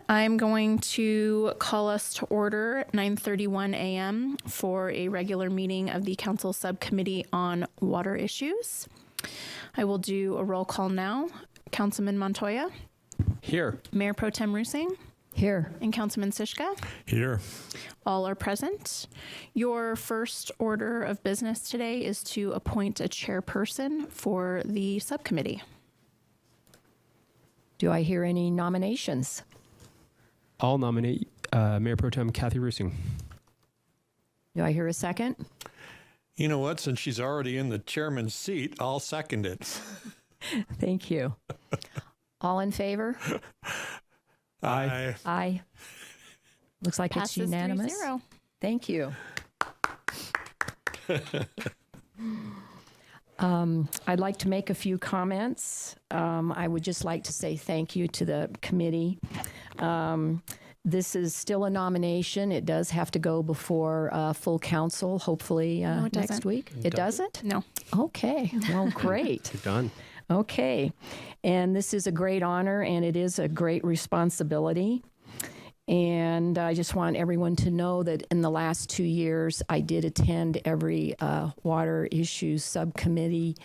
I'm going to call us to order at 9:31 a.m. for a regular meeting of the Council Subcommittee on Water Issues. I will do a roll call now. Councilman Montoya. Here. Mayor Pro Tem Rusing. Here. And Councilman Sischka. Here. All are present. Your first order of business today is to appoint a chairperson for the subcommittee. Do I hear any nominations? I'll nominate Mayor Pro Tem Kathy Rusing. Do I hear a second? You know what? Since she's already in the chairman's seat, I'll second it. Thank you. All in favor? Aye. Aye. Looks like Passes it's unanimous. 3-0. Thank you. I'd like to make a few comments. I would just like to say thank you to the committee. This is still a nomination. It does have to go before full council, hopefully No, it next doesn't. week. It doesn't? No. Okay. Well, great. You're done. Okay. And this is a great honor, and it is a great responsibility. And I just want everyone to know that in the last 2 years, I did attend every water issues subcommittee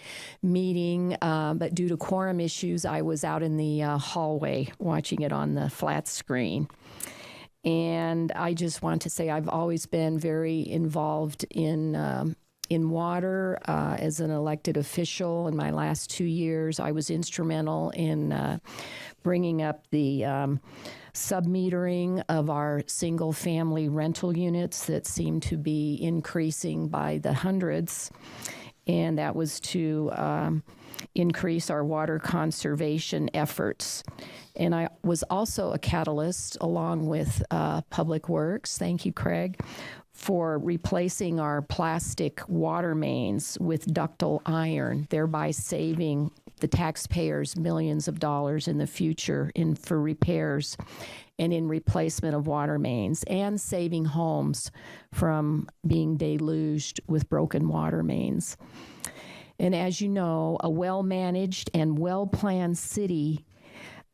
meeting, but due to quorum issues, I was out in the hallway watching it on the flat screen. And I just want to say I've always been very involved in water as an elected official. In my last 2 years, I was instrumental in bringing up the submetering of our single-family rental units that seem to be increasing by the hundreds, and that was to increase our water conservation efforts. And I was also a catalyst, along with Public Works, thank you, Craig, for replacing our plastic water mains with ductile iron, thereby saving the taxpayers millions of dollars in the future for repairs and in replacement of water mains, and saving homes from being deluged with broken water mains. And as you know, a well-managed and well-planned city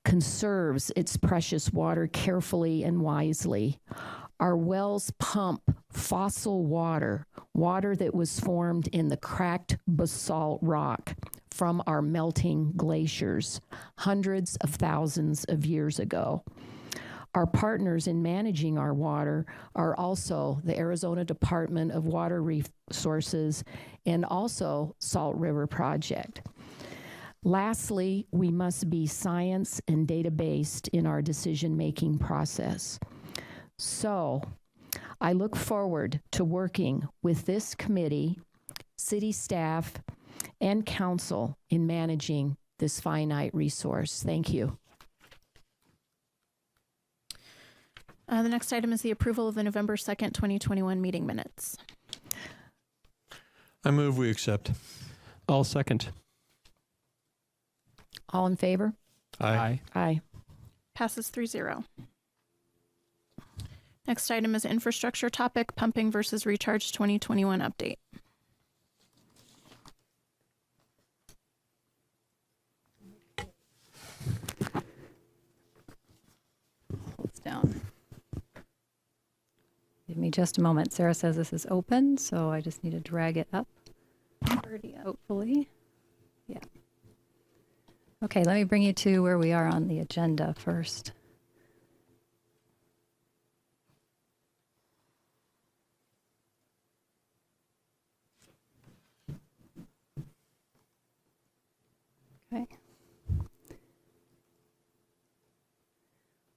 conserves its precious water carefully and wisely. Our wells pump fossil water that was formed in the cracked basalt rock from our melting glaciers hundreds of thousands of years ago. Our partners in managing our water are also the Arizona Department of Water Resources and also Salt River Project. Lastly, we must be science and data-based in our decision-making process. So, I look forward to working with this committee, city staff, and council in managing this finite resource. Thank you. The next item is the approval of the November 2nd, 2021 meeting minutes. I move we accept. I'll second. All in favor? Aye. Aye. Passes 3-0. Next item is infrastructure topic, pumping versus recharge 2021 update. It's down. Give me just a moment. Sarah says this is open, so I just need to drag it up. Hopefully. Yeah. Okay, let me bring you to where we are on the agenda first. Okay.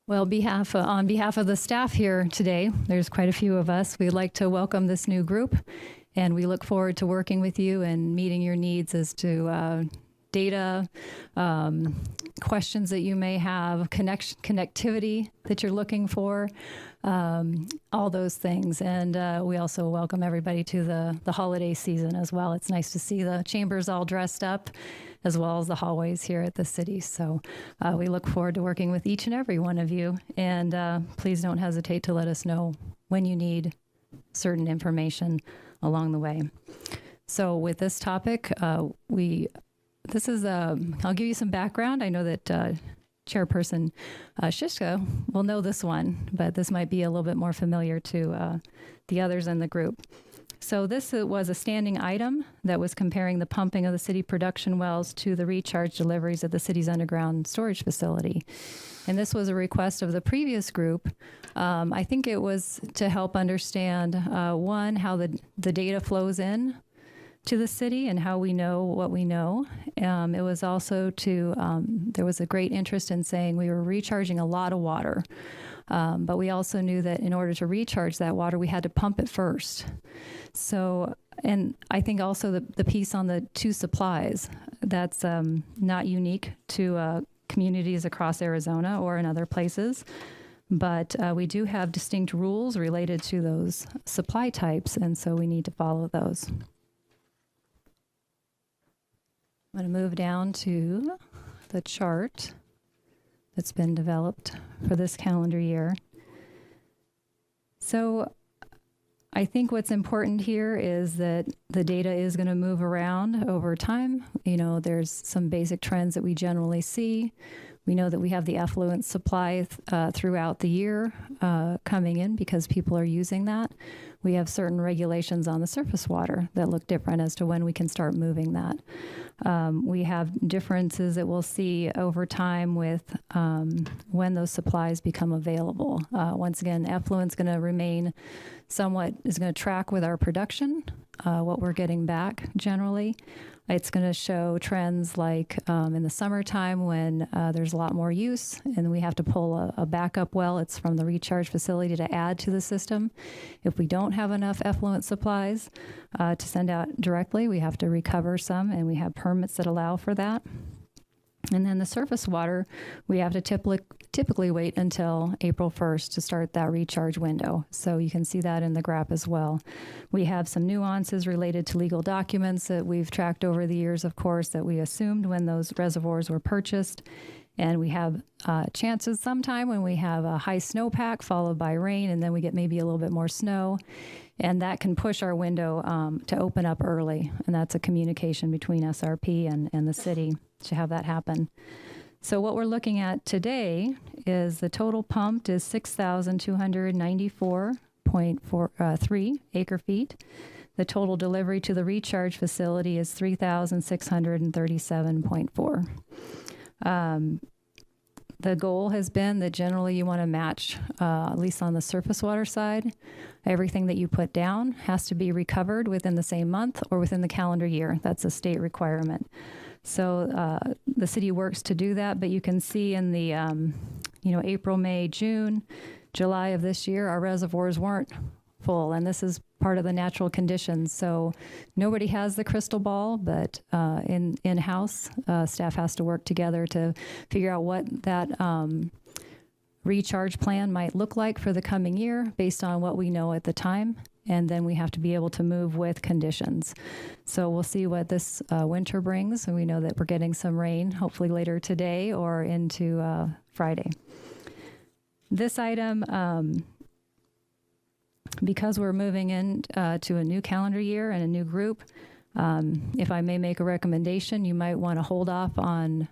Well, on behalf of the staff here today, there's quite a few of us. We'd like to welcome this new group, and we look forward to working with you and meeting your needs as to data, questions that you may have, connectivity that you're looking for, all those things. And we also welcome everybody to the holiday season as well. It's nice to see the chambers all dressed up, as well as the hallways here at the city. So we look forward to working with each and every one of you. And please don't hesitate to let us know when you need certain information along the way. So with this topic, I'll give you some background. I know that Chairperson Shishka will know this one, but this might be a little bit more familiar to the others in the group. So this was a standing item that was comparing the pumping of the city production wells to the recharge deliveries at the city's underground storage facility. And this was a request of the previous group. I think it was to help understand, one, how the data flows in to the city and how we know what we know. It was also there was a great interest in saying we were recharging a lot of water. But we also knew that in order to recharge that water, we had to pump it first. So, and I think also the piece on the two supplies, that's not unique to communities across Arizona or in other places. But we do have distinct rules related to those supply types, and so we need to follow those. I'm going to move down to the chart that's been developed for this calendar year. So I think what's important here is that the data is going to move around over time. You know, there's some basic trends that we generally see. We know that we have the effluent supply throughout the year coming in because people are using that. We have certain regulations on the surface water that look different as to when we can start moving that. We have differences that we'll see over time with when those supplies become available. Once again, effluent's going to remain somewhat, is going to track with our production, what we're getting back generally. It's going to show trends like in the summertime when there's a lot more use and we have to pull a backup well. It's from the recharge facility to add to the system. If we don't have enough effluent supplies to send out directly, we have to recover some, and we have permits that allow for that. And then the surface water, we have to typically wait until April 1st to start that recharge window. So you can see that in the graph as well. We have some nuances related to legal documents that we've tracked over the years, of course, that we assumed when those reservoirs were purchased. And we have chances sometime when we have a high snowpack followed by rain, and then we get maybe a little bit more snow. And that can push our window to open up early. And that's a communication between SRP and the city to have that happen. So what we're looking at today is the total pumped is 6,294.3 acre feet. The total delivery to the recharge facility is 3,637.4. The goal has been that generally you want to match, at least on the surface water side, everything that you put down has to be recovered within the same month or within the calendar year. That's a state requirement. So the city works to do that, but you can see in the, April, May, June, July of this year, our reservoirs weren't full, and this is part of the natural conditions. So nobody has the crystal ball, but in-house, staff has to work together to figure out what that recharge plan might look like for the coming year based on what we know at the time. And then we have to be able to move with conditions. So we'll see what this winter brings. And we know that we're getting some rain, hopefully later today or into Friday. This item, because we're moving in to a new calendar year and a new group, if I may make a recommendation, you might want to hold off on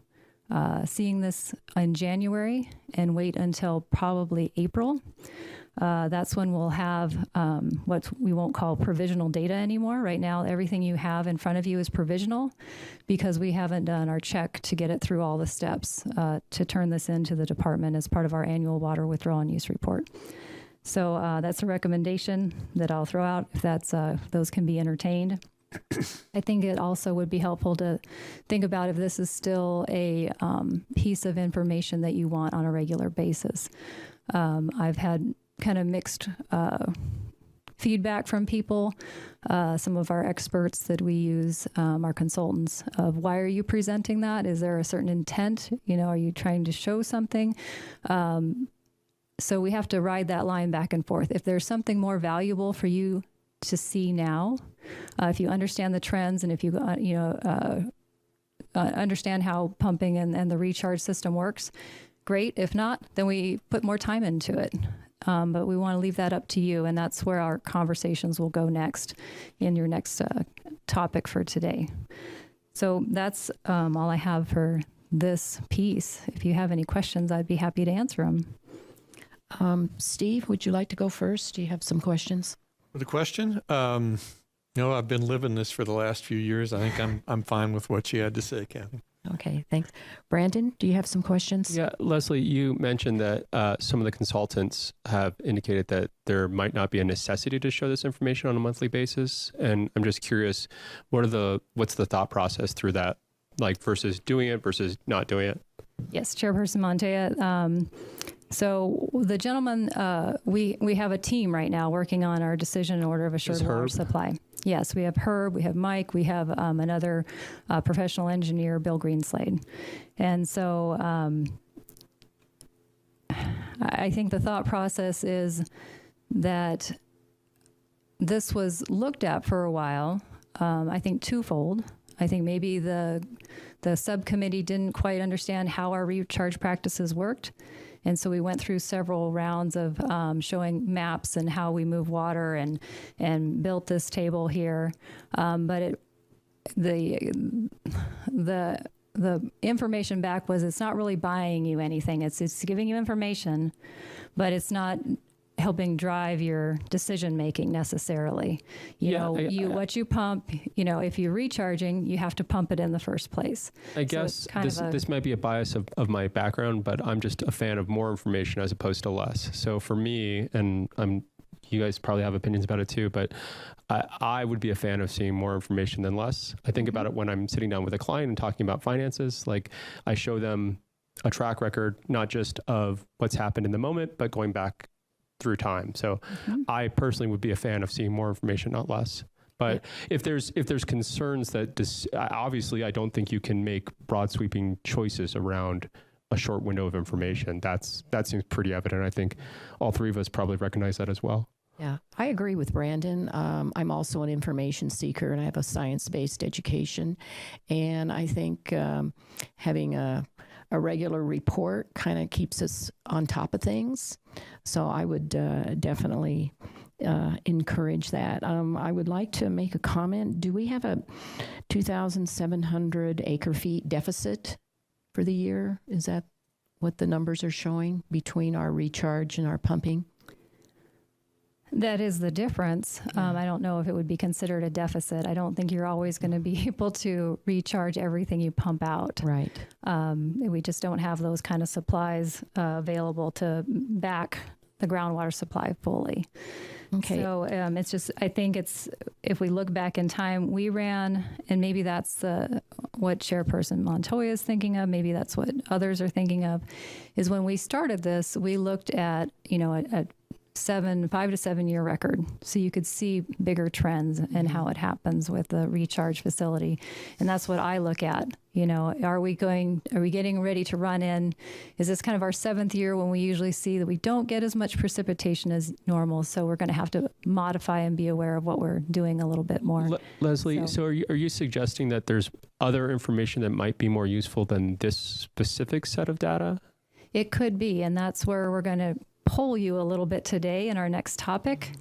seeing this in January and wait until probably April. That's when we'll have what we won't call provisional data anymore. Right now, everything you have in front of you is provisional because we haven't done our check to get it through all the steps to turn this into the department as part of our annual water withdrawal and use report. So that's a recommendation that I'll throw out if that's those can be entertained. I think it also would be helpful to think about if this is still a piece of information that you want on a regular basis. I've had kind of mixed feedback from people, some of our experts that we use, our consultants, of why are you presenting that? Is there a certain intent? Are you trying to show something? So we have to ride that line back and forth. If there's something more valuable for you to see now, if you understand the trends and if you understand how pumping and the recharge system works, great. If not, then we put more time into it. But we want to leave that up to you, and that's where our conversations will go next in your next topic for today. So that's all I have for this piece. If you have any questions, I'd be happy to answer them. Steve, would you like to go first? Do you have some questions? For the question, no, I've been living this for the last few years. I think I'm fine with what you had to say, Kathy. Okay, thanks. Brandon, do you have some questions? Yeah, Leslie, you mentioned that some of the consultants have indicated that there might not be a necessity to show this information on a monthly basis. And I'm just curious, what's the thought process through that, like versus doing it versus not doing it? Yes, Chairperson Montoya. So the gentleman, we have a team right now working on our decision in order of assured water supply. Yes, we have Herb, we have Mike, we have another professional engineer, Bill Greenslade. And so I think the thought process is that this was looked at for a while, I think twofold. I think maybe the subcommittee didn't quite understand how our recharge practices worked. And so we went through several rounds of showing maps and how we move water and built this table here. But the information back was it's not really buying you anything. It's giving you information, but it's not helping drive your decision making necessarily. What you pump, if you're recharging, you have to pump it in the first place. I guess this might be a bias of my background, but I'm just a fan of more information as opposed to less. So for me, and you guys probably have opinions about it too, but I would be a fan of seeing more information than less. I think about it when I'm sitting down with a client and talking about finances. Like I show them a track record, not just of what's happened in the moment, but going back through time. So I personally would be a fan of seeing more information, not less. But if there's concerns that this, obviously I don't think you can make broad sweeping choices around a short window of information. That seems pretty evident. I think all three of us probably recognize that as well. Yeah, I agree with Brandon. I'm also an information seeker and I have a science-based education. And I think having a regular report kind of keeps us on top of things. So I would definitely encourage that. I would like to make a comment. Do we have a 2,700 acre-feet deficit for the year? Is that what the numbers are showing between our recharge and our pumping? That is the difference. I don't know if it would be considered a deficit. I don't think you're always going to be able to recharge everything you pump out. Right. We just don't have those kind of supplies available to back the groundwater supply fully. Okay. So it's just, I think if we look back in time, we ran, and maybe that's what Chairperson Montoya is thinking of, maybe that's what others are thinking of, is when we started this, we looked at, a 5 to 7 year record. So you could see bigger trends and how it happens with the recharge facility. And that's what I look at. Are we getting ready to run in? Is this kind of our 7th year when we usually see that we don't get as much precipitation as normal? So we're going to have to modify and be aware of what we're doing a little bit more. Leslie, so are you suggesting that there's other information that might be more useful than this specific set of data? It could be. And that's where we're going to poll you a little bit today in our next topic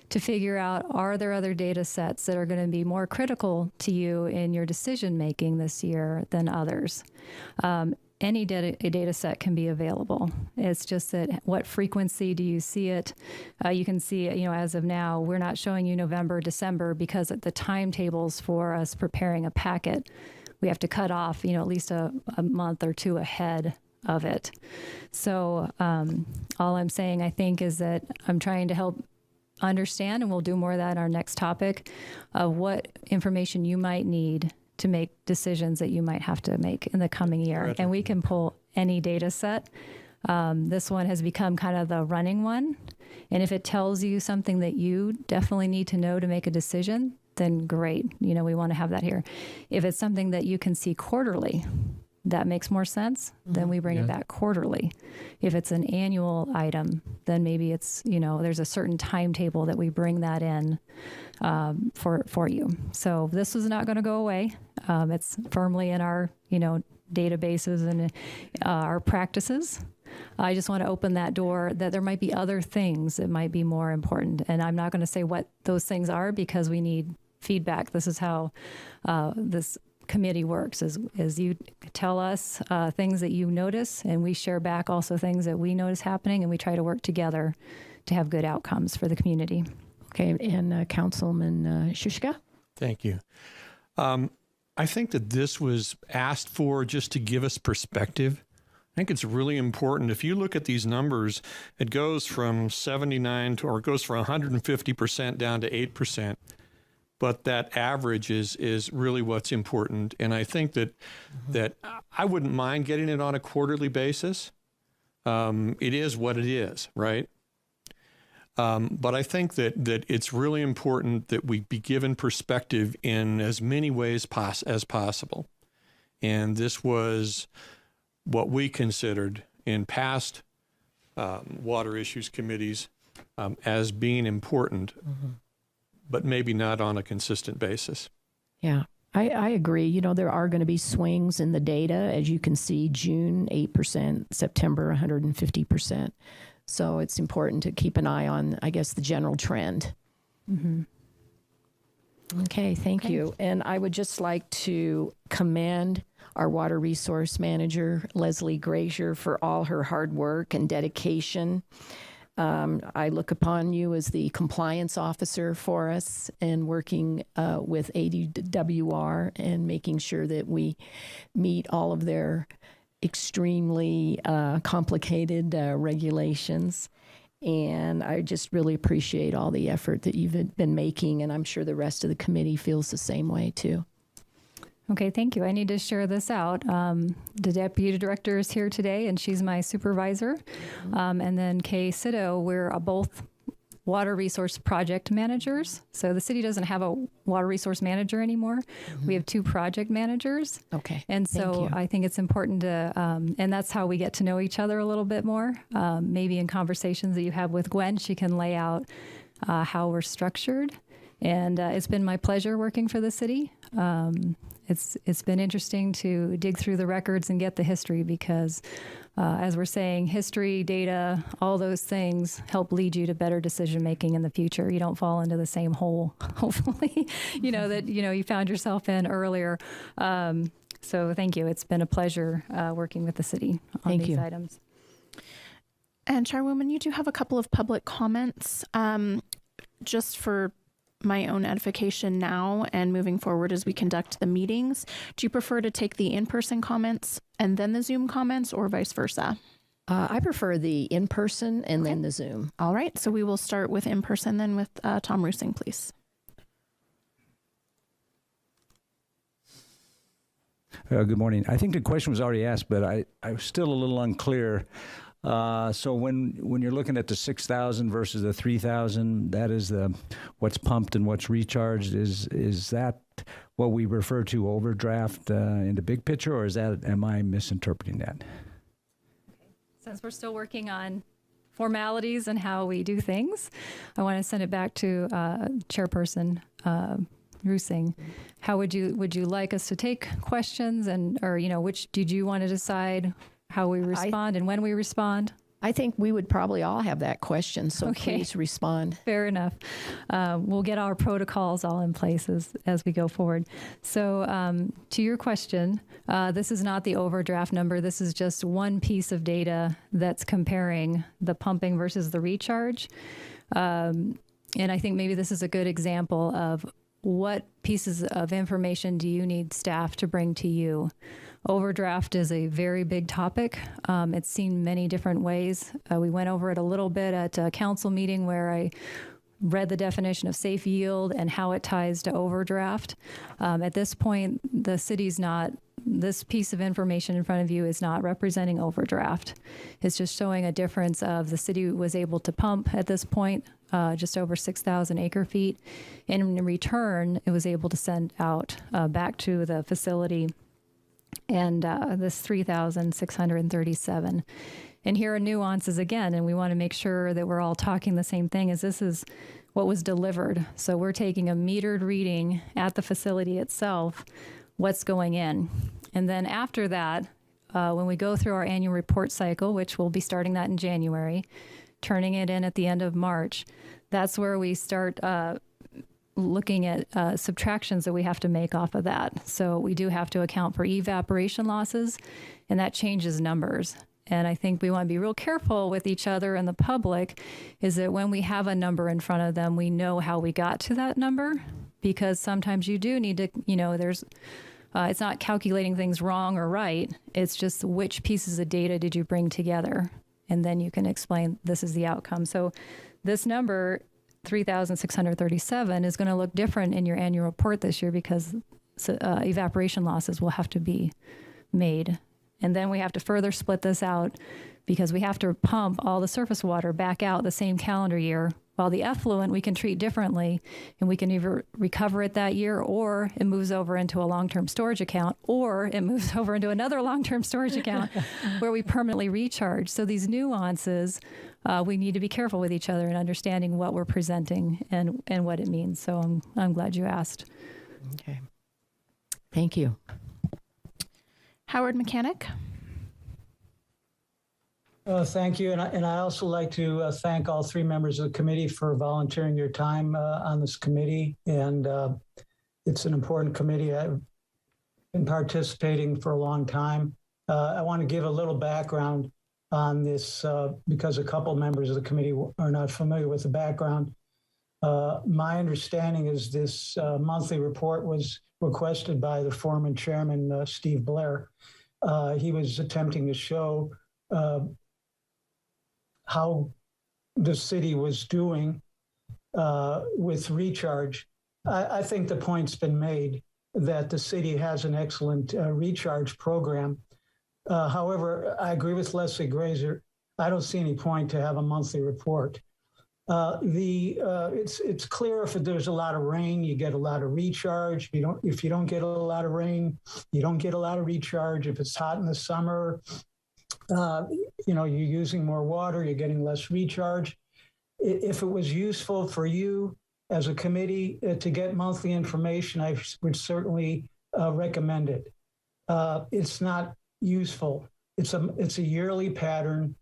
to figure out, are there other data sets that are going to be more critical to you in your decision making this year than others? Any data set can be available. It's just that what frequency do you see it? You can see, as of now, we're not showing you November, December because the timetables for us preparing a packet, we have to cut off, at least a month or two ahead of it. So all I'm saying, I think, is that I'm trying to help understand, and we'll do more of that in our next topic, of what information you might need to make decisions that you might have to make in the coming year. Right. And we can pull any data set. This one has become kind of the running one. And if it tells you something that you definitely need to know to make a decision, then great. We want to have that here. If it's something that you can see quarterly, that makes more sense, then we bring it back quarterly. If it's an annual item, then maybe it's, there's a certain timetable that we bring that in for you. So this is not going to go away. It's firmly in our, databases and our practices. I just want to open that door that there might be other things that might be more important. And I'm not going to say what those things are because we need feedback. This is how this committee works is you tell us things that you notice, and we share back also things that we notice happening, and we try to work together to have good outcomes for the community. Okay, and Councilman Shushka? Thank you. I think that this was asked for just to give us perspective. I think it's really important. If you look at these numbers, it goes from 79 to, or it goes from 150% down to 8%. But that average is really what's important. And I think that I wouldn't mind getting it on a quarterly basis. It is what it is, right? But I think that it's really important that we be given perspective in as many ways as possible. And this was what we considered in past water issues committees as being important, but maybe not on a consistent basis. Yeah, I agree. You know, there are going to be swings in the data. As you can see, June, 8%, September, 150%. So it's important to keep an eye on, I guess, the general trend. Okay, thank you. And I would just like to commend our water resource manager, Leslie Grazier, for all her hard work and dedication. I look upon you as the compliance officer for us and working with ADWR and making sure that we meet all of their extremely complicated regulations. And I just really appreciate all the effort that you've been making, and I'm sure the rest of the committee feels the same way too. Okay, thank you. I need to share this out. The deputy director is here today, and she's my supervisor. And then Kay Sito, we're both water resource project managers. So the city doesn't have a water resource manager anymore. We have 2 project managers. Okay. And so I think it's important to, and that's how we get to know each other a little bit more. Maybe in conversations that you have with Gwen, she can lay out how we're structured. And it's been my pleasure working for the city. It's been interesting to dig through the records and get the history because, as we're saying, history, data, all those things help lead you to better decision making in the future. You don't fall into the same hole, hopefully, that you found yourself in earlier. So thank you. It's been a pleasure working with the city on these items. And Chairwoman, you do have a couple of public comments. Just for my own edification now and moving forward as we conduct the meetings, do you prefer to take the in-person comments and then the Zoom comments, or vice versa? I prefer the in-person and then the Zoom. All right. So we will start with in-person then with Tom Rusing, please. Good morning. I think the question was already asked, but I was still a little unclear. So when you're looking at the 6,000 versus the 3,000, that is what's pumped and what's recharged. Is that what we refer to overdraft in the big picture, or am I misinterpreting that? Since we're still working on formalities and how we do things, I want to send it back to Chairperson Rusing. How would you like us to take questions, or which did you want to decide? How we respond and when we respond? I think we would probably all have that question, so please respond. Fair enough. We'll get our protocols all in place as we go forward. So to your question, this is not the overdraft number. This is just one piece of data that's comparing the pumping versus the recharge. And I think maybe this is a good example of what pieces of information do you need staff to bring to you. Overdraft is a very big topic. It's seen many different ways. We went over it a little bit at a council meeting where I read the definition of safe yield and how it ties to overdraft. At this point, the city's not, this piece of information in front of you is not representing overdraft. It's just showing a difference of the city was able to pump at this point just over 6,000 acre feet. And in return, it was able to send out back to the facility and this 3,637. And here are nuances again, and we want to make sure that we're all talking the same thing as this is what was delivered. So we're taking a metered reading at the facility itself, what's going in. And then after that, when we go through our annual report cycle, which we'll be starting that in January, turning it in at the end of March, that's where we start looking at subtractions that we have to make off of that. So we do have to account for evaporation losses, and that changes numbers. And I think we want to be real careful with each other and the public is that when we have a number in front of them, we know how we got to that number, because sometimes you do need to, it's not calculating things wrong or right. It's just which pieces of data did you bring together? And then you can explain this is the outcome. So this number, 3,637, is going to look different in your annual report this year because evaporation losses will have to be made. And then we have to further split this out because we have to pump all the surface water back out the same calendar year, while the effluent we can treat differently, and we can either recover it that year, or it moves over into a long-term storage account, or it moves over into another long-term storage account where we permanently recharge. So these nuances, we need to be careful with each other and understanding what we're presenting and what it means. So I'm glad you asked. Okay. Thank you. Howard Mechanic. Thank you. And I also like to thank all three members of the committee for volunteering your time on this committee. And it's an important committee. I've been participating for a long time. I want to give a little background on this because a couple members of the committee are not familiar with the background. My understanding is this monthly report was requested by the former chairman, Steve Blair. He was attempting to show how the city was doing with recharge. I think the point's been made that the city has an excellent recharge program. However, I agree with Leslie Grazer. I don't see any point to have a monthly report. It's clear if there's a lot of rain, you get a lot of recharge. If you don't get a lot of rain, you don't get a lot of recharge. If it's hot in the summer, you're using more water, you're getting less recharge. If it was useful for you as a committee to get monthly information, I would certainly recommend it. It's not useful. It's a yearly pattern.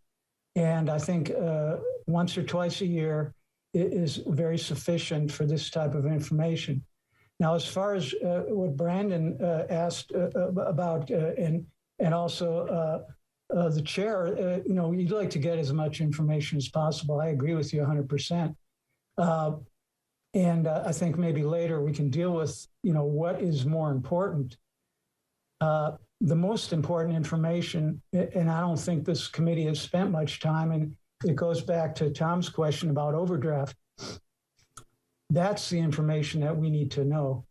And I think once or twice a year is very sufficient for this type of information. Now, as far as what Brandon asked about, and also the chair, you'd like to get as much information as possible. I agree with you 100%. And I think maybe later we can deal with, what is more important. The most important information, and I don't think this committee has spent much time, and it goes back to Tom's question about overdraft. That's the information that we need to know.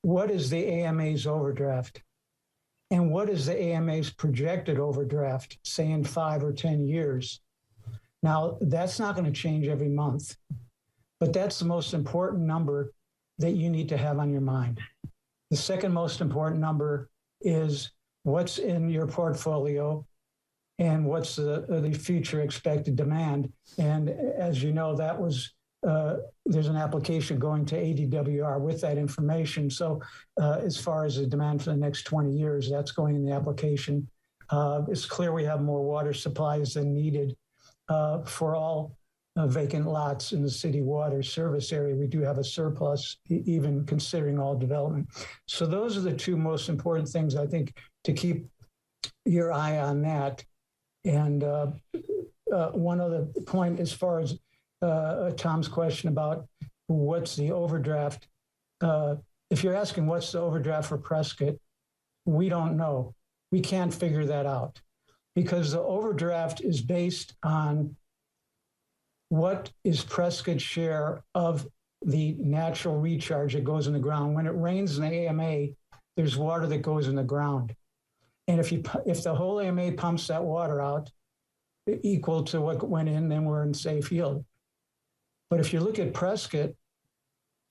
What is the AMA's overdraft? And what is the AMA's projected overdraft, say in 5 or 10 years? Now, that's not going to change every month, but that's the most important number that you need to have on your mind. The second most important number is what's in your portfolio and what's the future expected demand. And as you know, that was, there's an application going to ADWR with that information. So as far as the demand for the next 20 years, that's going in the application. It's clear we have more water supplies than needed for all vacant lots in the city water service area. We do have a surplus, even considering all development. So those are the two most important things, I think, to keep your eye on that. And one other point, as far as Tom's question about what's the overdraft, if you're asking what's the overdraft for Prescott, we don't know. We can't figure that out because the overdraft is based on what is Prescott's share of the natural recharge that goes in the ground. When it rains in the AMA, there's water that goes in the ground. And if the whole AMA pumps that water out equal to what went in, then we're in safe yield. But if you look at Prescott,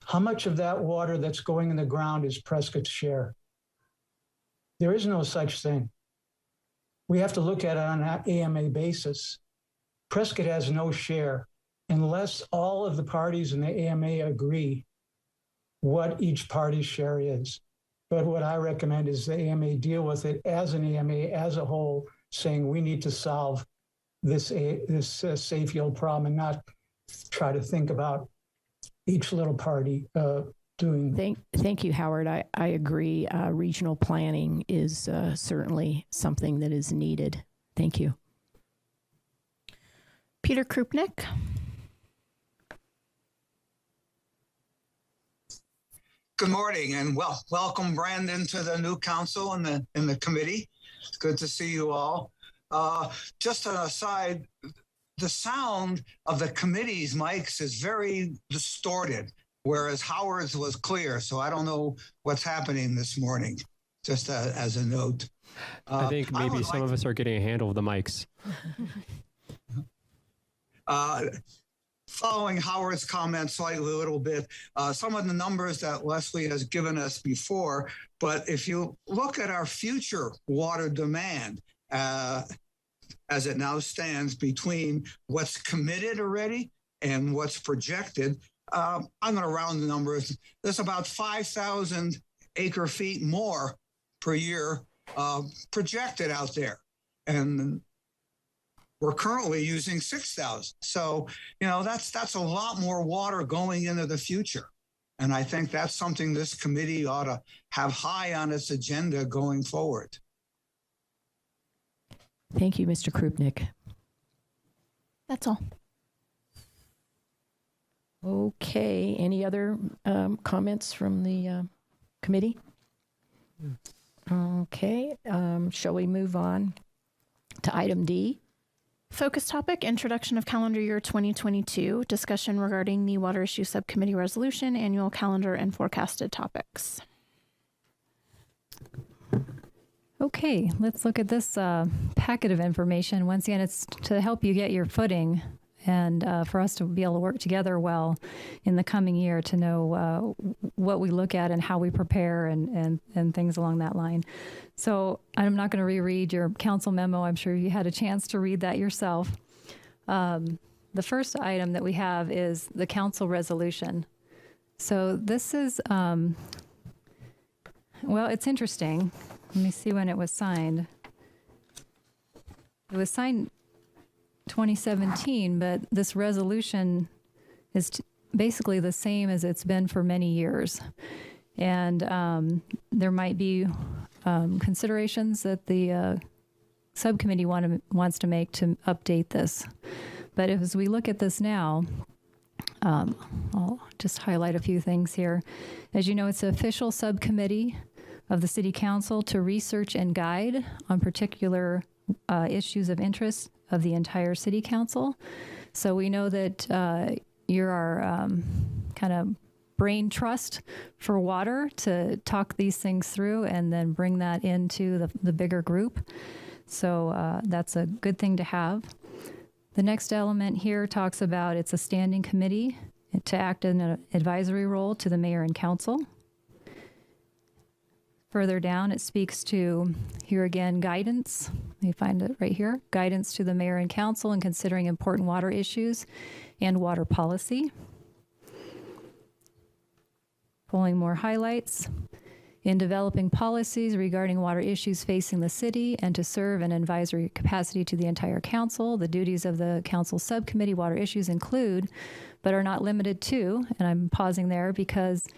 how much of that water that's going in the ground is Prescott's share? There is no such thing. We have to look at it on an AMA basis. Prescott has no share unless all of the parties in the AMA agree what each party's share is. But what I recommend is the AMA deal with it as an AMA as a whole, saying we need to solve this safe yield problem and not try to think about each little party doing. Thank you, Howard. I agree. Regional planning is certainly something that is needed. Thank you. Peter Krupnik. Good morning, and welcome, Brandon, to the new council and the committee. It's good to see you all. Just an aside, the sound of the committee's mics is very distorted, whereas Howard's was clear. So I don't know what's happening this morning, just as a note. I think maybe some of us are getting a handle of the mics. Following Howard's comments slightly a little bit, some of the numbers that Leslie has given us before, but if you look at our future water demand, as it now stands between what's committed already and what's projected, I'm going to round the numbers. There's about 5,000 acre feet more per year projected out there. And we're currently using 6,000. So, that's a lot more water going into the future. And I think that's something this committee ought to have high on its agenda going forward. Thank you, Mr. Krupnik. That's all. Okay. Any other comments from the committee? Okay. Shall we move on to item D? Focus topic, introduction of calendar year 2022, discussion regarding the Water Issue Subcommittee resolution, annual calendar, and forecasted topics. Okay, let's look at this packet of information. Once again, it's to help you get your footing and for us to be able to work together well in the coming year to know what we look at and how we prepare and things along that line. So I'm not going to reread your council memo. I'm sure you had a chance to read that yourself. The first item that we have is the council resolution. So this is, well, it's interesting. Let me see when it was signed. It was signed 2017, but this resolution is basically the same as it's been for many years. And there might be considerations that the subcommittee wants to make to update this. But as we look at this now, I'll just highlight a few things here. As you know, it's an official subcommittee of the City Council to research and guide on particular issues of interest of the entire City Council. So we know that you're our kind of brain trust for water to talk these things through and then bring that into the bigger group. So that's a good thing to have. The next element here talks about it's a standing committee to act in an advisory role to the mayor and council. Further down, it speaks to, here again, guidance. You find it right here. Guidance to the mayor and council in considering important water issues and water policy. Pulling more highlights. In developing policies regarding water issues facing the city and to serve an advisory capacity to the entire council, the duties of the council subcommittee water issues include, but are not limited to, and I'm pausing there because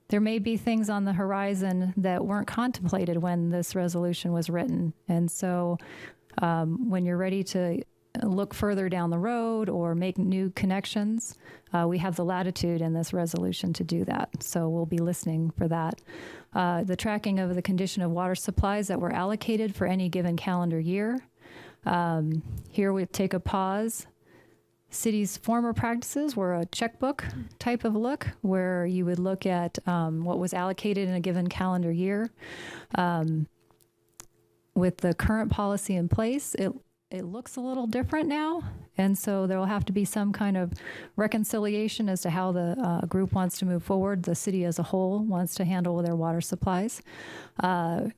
there may be things on the horizon that weren't contemplated when this resolution was written. And so when you're ready to look further down the road or make new connections, we have the latitude in this resolution to do that. So we'll be listening for that. The tracking of the condition of water supplies that were allocated for any given calendar year. Here we take a pause. City's former practices were a checkbook type of look where you would look at what was allocated in a given calendar year. With the current policy in place, it looks a little different now. And so there will have to be some kind of reconciliation as to how the group wants to move forward. The city as a whole wants to handle their water supplies.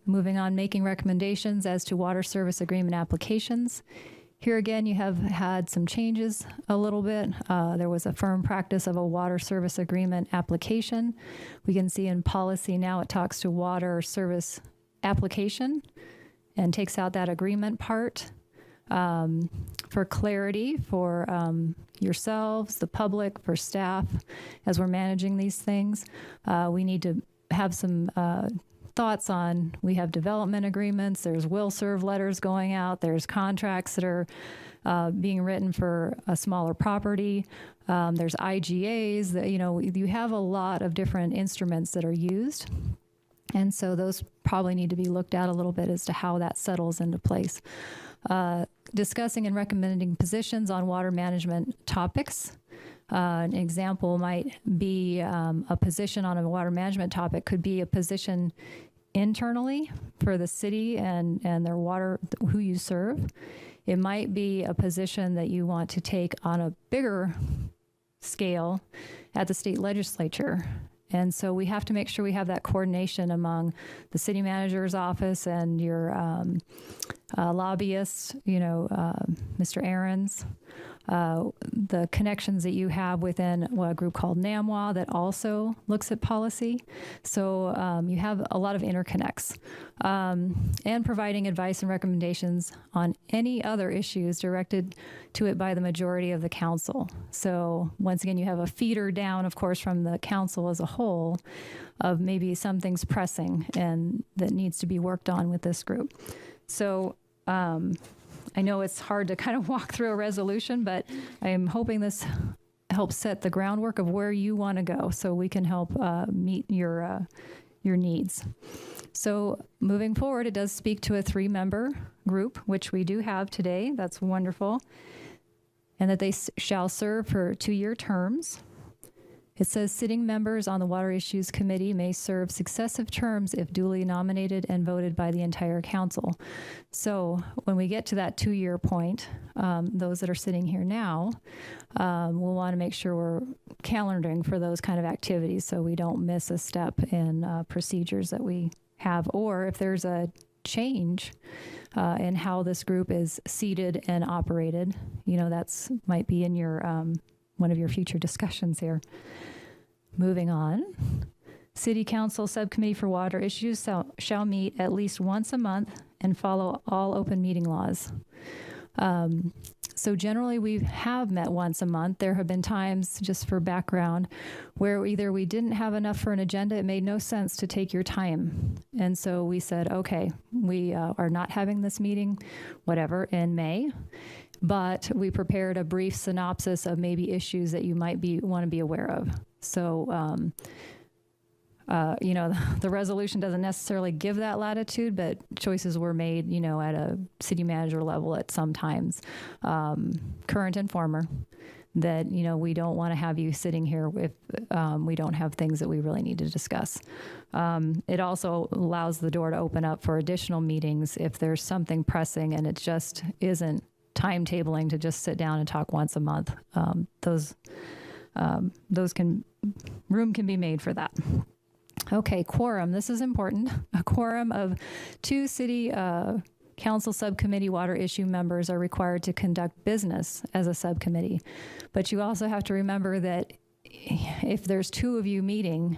Moving on, making recommendations as to water service agreement applications. Here again, you have had some changes a little bit. There was a firm practice of a water service agreement application. We can see in policy now it talks to water service application and takes out that agreement part. for clarity for yourselves, the public, for staff, as we're managing these things. We need to have some thoughts on, we have development agreements, there's will serve letters going out, there's contracts that are being written for a smaller property, there's IGAs, that, you have a lot of different instruments that are used. And so those probably need to be looked at a little bit as to how that settles into place. Discussing and recommending positions on water management topics. An example might be a position on a water management topic could be a position internally for the city and their water, who you serve. It might be a position that you want to take on a bigger scale at the state legislature. And so we have to make sure we have that coordination among the city manager's office and your lobbyists, Mr. Ahrens, the connections that you have within a group called NAMWA that also looks at policy. So you have a lot of interconnects. And providing advice and recommendations on any other issues directed to it by the majority of the council. So once again, you have a feeder down, of course, from the council as a whole of maybe something's pressing and that needs to be worked on with this group. So I know it's hard to kind of walk through a resolution, but I am hoping this helps set the groundwork of where you want to go so we can help meet your needs. So moving forward, it does speak to a 3-member group, which we do have today. That's wonderful. And that they shall serve for 2-year terms. It says sitting members on the Water Issues Committee may serve successive terms if duly nominated and voted by the entire council. So when we get to that 2-year point, those that are sitting here now, we'll want to make sure we're calendaring for those kind of activities so we don't miss a step in procedures that we have. Or if there's a change in how this group is seated and operated, that's might be in your one of your future discussions here. Moving on. City Council Subcommittee for Water Issues shall meet at least once a month and follow all open meeting laws. So generally we have met once a month. There have been times, just for background, where either we didn't have enough for an agenda, it made no sense to take your time. And so we said, okay, we are not having this meeting, whatever, in May. But we prepared a brief synopsis of maybe issues that you might want to be aware of. So, the resolution doesn't necessarily give that latitude, but choices were made, at a city manager level at some times, current and former, that, we don't want to have you sitting here if we don't have things that we really need to discuss. It also allows the door to open up for additional meetings if there's something pressing and it just isn't timetabling to just sit down and talk once a month. Room can be made for that. Okay, quorum. This is important. A quorum of 2 city council subcommittee water issue members are required to conduct business as a subcommittee. But you also have to remember that if there's 2 of you meeting,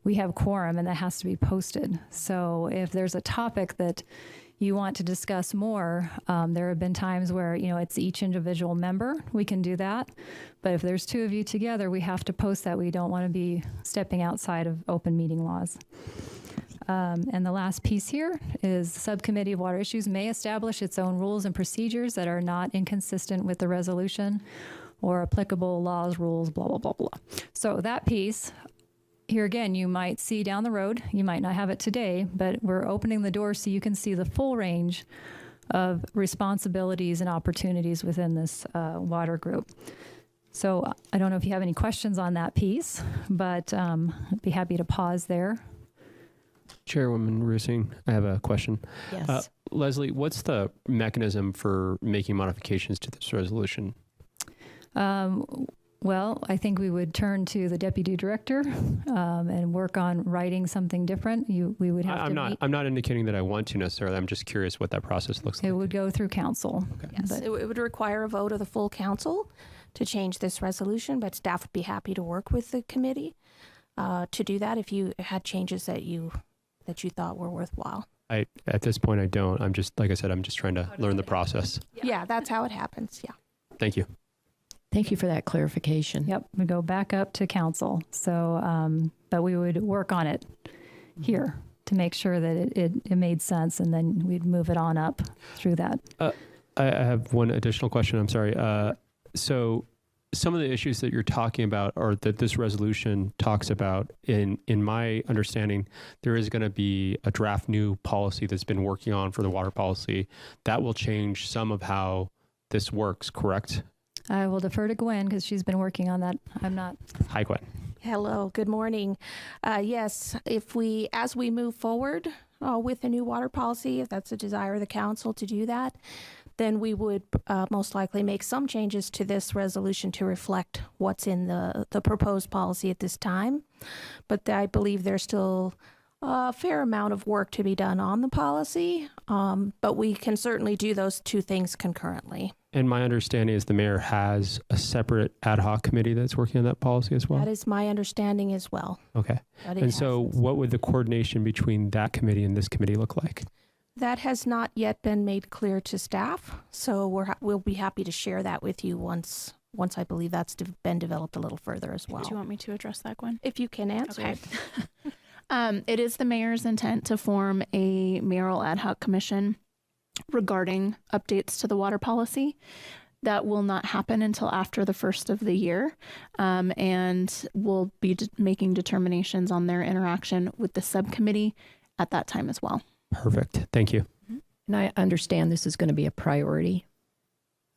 we have quorum and that has to be posted. So if there's a topic that you want to discuss more, there have been times where, it's each individual member. We can do that. But if there's 2 of you together, we have to post that. We don't want to be stepping outside of open meeting laws. And the last piece here is the Subcommittee of Water Issues may establish its own rules and procedures that are not inconsistent with the resolution or applicable laws, rules, blah, blah, blah, blah. So that piece, here again, you might see down the road, you might not have it today, but we're opening the door so you can see the full range of responsibilities and opportunities within this water group. So I don't know if you have any questions on that piece, but I'd be happy to pause there. Chairwoman Rusing, I have a question. Yes. Leslie, what's the mechanism for making modifications to this resolution? Well, I think we would turn to the deputy director and work on writing something different. We would have I'm not indicating that I want to necessarily. I'm just curious what that process looks like. It would go through council. Okay. Yes, it would require a vote of the full council to change this resolution, but staff would be happy to work with the committee to do that if you had changes that you thought were worthwhile. At this point, I don't. I'm just, like I said, I'm just trying to learn the process. Yeah, that's how it happens. Yeah. Thank you. Thank you for that clarification. Yep, we go back up to council. So, but we would work on it here to make sure that it made sense, and then we'd move it on up through that. I have one additional question. I'm sorry. So some of the issues that you're talking about, or that this resolution talks about, in my understanding, there is going to be a draft new policy that's been working on for the water policy that will change some of how this works, correct? I will defer to Gwen because she's been working on that. I'm not. Hi, Gwen. Hello, good morning. Yes, as we move forward with the new water policy, if that's a desire of the council to do that, then we would most likely make some changes to this resolution to reflect what's in the proposed policy at this time. But I believe there's still a fair amount of work to be done on the policy, but we can certainly do those two things concurrently. And my understanding is the mayor has a separate ad hoc committee that's working on that policy as well? That is my understanding as well. Okay. And so what would the coordination between that committee and this committee look like? That has not yet been made clear to staff, so we'll be happy to share that with you once I believe that's been developed a little further as well. Do you want me to address that, Gwen? If you can answer Okay. it. It is the mayor's intent to form a mayoral ad hoc commission regarding updates to the water policy. That will not happen until after the first of the year, and we'll be making determinations on their interaction with the subcommittee at that time as well. Perfect. Thank you. And I understand this is going to be a priority.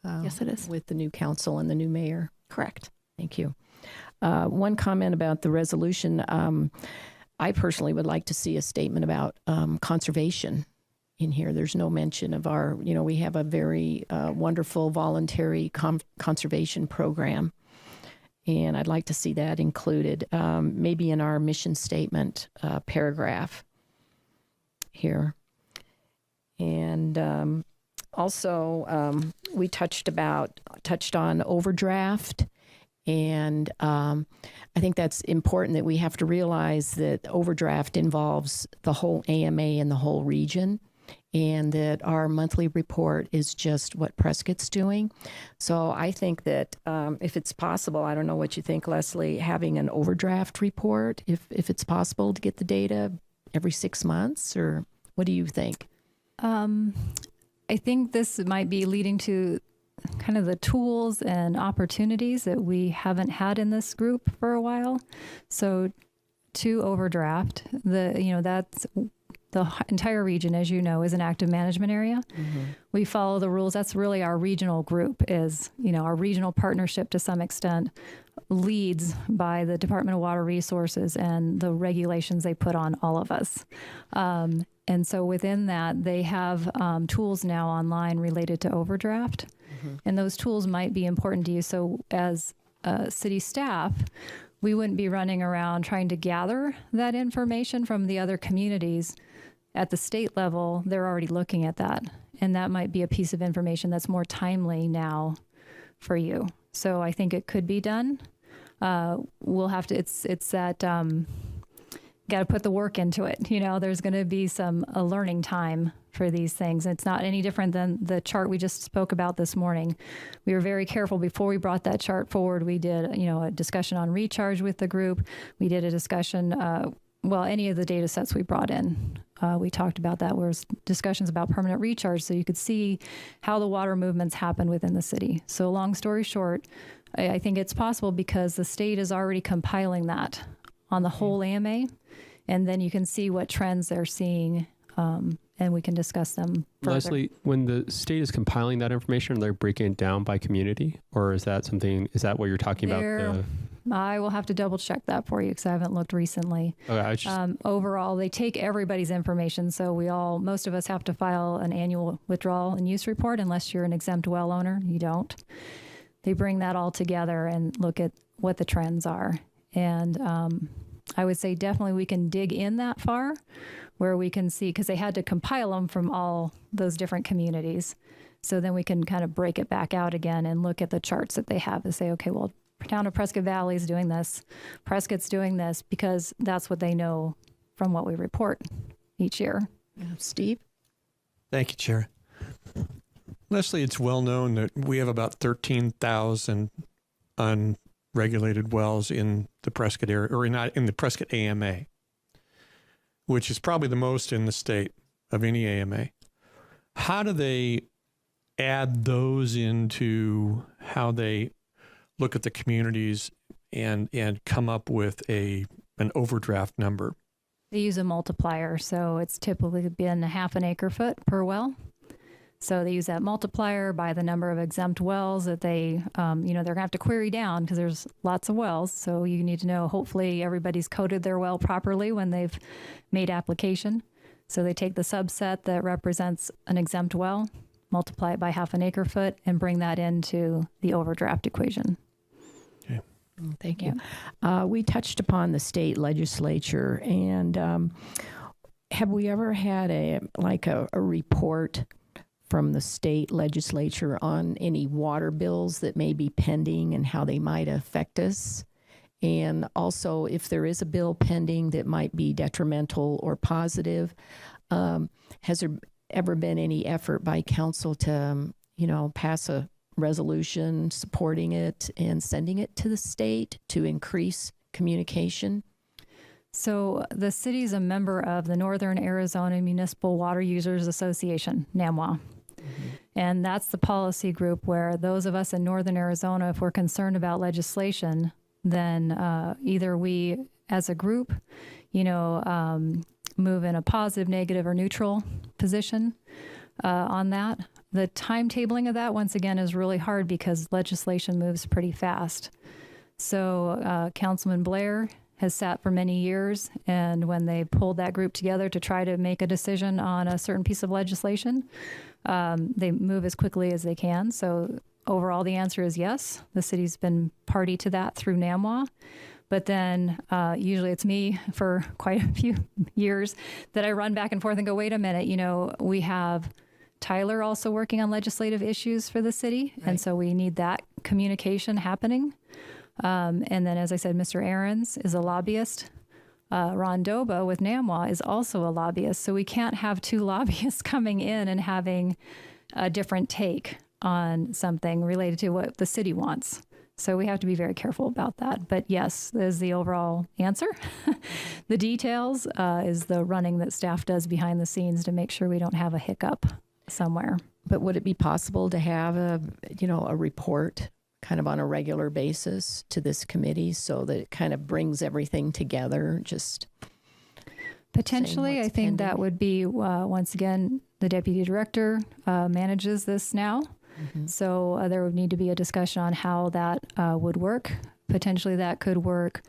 Yes, it is. With the new council and the new mayor. Correct. Thank you. One comment about the resolution. I personally would like to see a statement about conservation in here. There's no mention of we have a very wonderful voluntary conservation program. And I'd like to see that included, maybe in our mission statement paragraph here. And also, we touched on overdraft. And I think that's important, that we have to realize that overdraft involves the whole AMA and the whole region, and that our monthly report is just what Prescott's doing. So I think that if it's possible, I don't know what you think, Leslie, having an overdraft report, if it's possible to get the data every 6 months, or what do you think? I think this might be leading to kind of the tools and opportunities that we haven't had in this group for a while. So to overdraft, that's the entire region, as you know, is an active management area. Mm-hmm. We follow the rules. That's really our regional group, is, our regional partnership to some extent leads by the Department of Water Resources and the regulations they put on all of us. And so within that, they have tools now online related to overdraft. Mm-hmm. And those tools might be important to you. So as city staff, we wouldn't be running around trying to gather that information from the other communities. At the state level, they're already looking at that. And that might be a piece of information that's more timely now for you. So I think it could be done. We'll have to, it's that, got to put the work into it. There's going to be a learning time for these things. It's not any different than the chart we just spoke about this morning. We were very careful before we brought that chart forward. We did, a discussion on recharge with the group. We did a discussion, any of the data sets we brought in. We talked about that, where discussions about permanent recharge, so you could see how the water movements happen within the city. So long story short, I think it's possible because the state is already compiling that on the whole AMA, and then you can see what trends they're seeing, and we can discuss them further. Leslie, when the state is compiling that information, they're breaking it down by community, or is that what you're talking about? I will have to double check that for you because I haven't looked recently. Okay, overall, they take everybody's information. So most of us have to file an annual withdrawal and use report unless you're an exempt well owner. You don't. They bring that all together and look at what the trends are. And I would say definitely we can dig in that far where we can see, because they had to compile them from all those different communities. So then we can kind of break it back out again and look at the charts that they have to say, okay, well, town of Prescott Valley is doing this, Prescott's doing this, because that's what they know from what we report each year. Steve? Thank you, Chair. Leslie, it's well known that we have about 13,000 unregulated wells in the Prescott area, or not in the Prescott AMA, which is probably the most in the state of any AMA. How do they add those into how they look at the communities and come up with an overdraft number? They use a multiplier, so it's typically been 1/2 acre foot per well. So they use that multiplier by the number of exempt wells that they, they're going to have to query down because there's lots of wells. So you need to know, hopefully everybody's coded their well properly when they've made application. So they take the subset that represents an exempt well, multiply it by 1/2 acre foot, and bring that into the overdraft equation. Okay. Thank you. We touched upon the state legislature, and have we ever had a report from the state legislature on any water bills that may be pending and how they might affect us? And also, if there is a bill pending that might be detrimental or positive, has there ever been any effort by council to, pass a resolution supporting it and sending it to the state to increase communication? So the city's a member of the Northern Arizona Municipal Water Users Association, NAMWA. And that's the policy group where those of us in Northern Arizona, if we're concerned about legislation, then either we as a group, move in a positive, negative, or neutral position on that. The timetabling of that, once again, is really hard because legislation moves pretty fast. So Councilman Blair has sat for many years, and when they pulled that group together to try to make a decision on a certain piece of legislation, they move as quickly as they can. So overall, the answer is yes. The city's been party to that through NAMWA. But then usually it's me for quite a few years that I run back and forth and go, wait a minute, we have Tyler also working on legislative issues for the city. Right. And so we need that communication happening. And then, as I said, Mr. Ahrens is a lobbyist. Ron Doba with NAMWA is also a lobbyist. So we can't have two lobbyists coming in and having a different take on something related to what the city wants. So we have to be very careful about that. But yes, is the overall answer. The details is the running that staff does behind the scenes to make sure we don't have a hiccup somewhere. But would it be possible to have a report kind of on a regular basis to this committee so that it kind of brings everything together? Just potentially, I think that would be, once again, the deputy director manages this now. Mm-hmm. So there would need to be a discussion on how that would work. Potentially that could work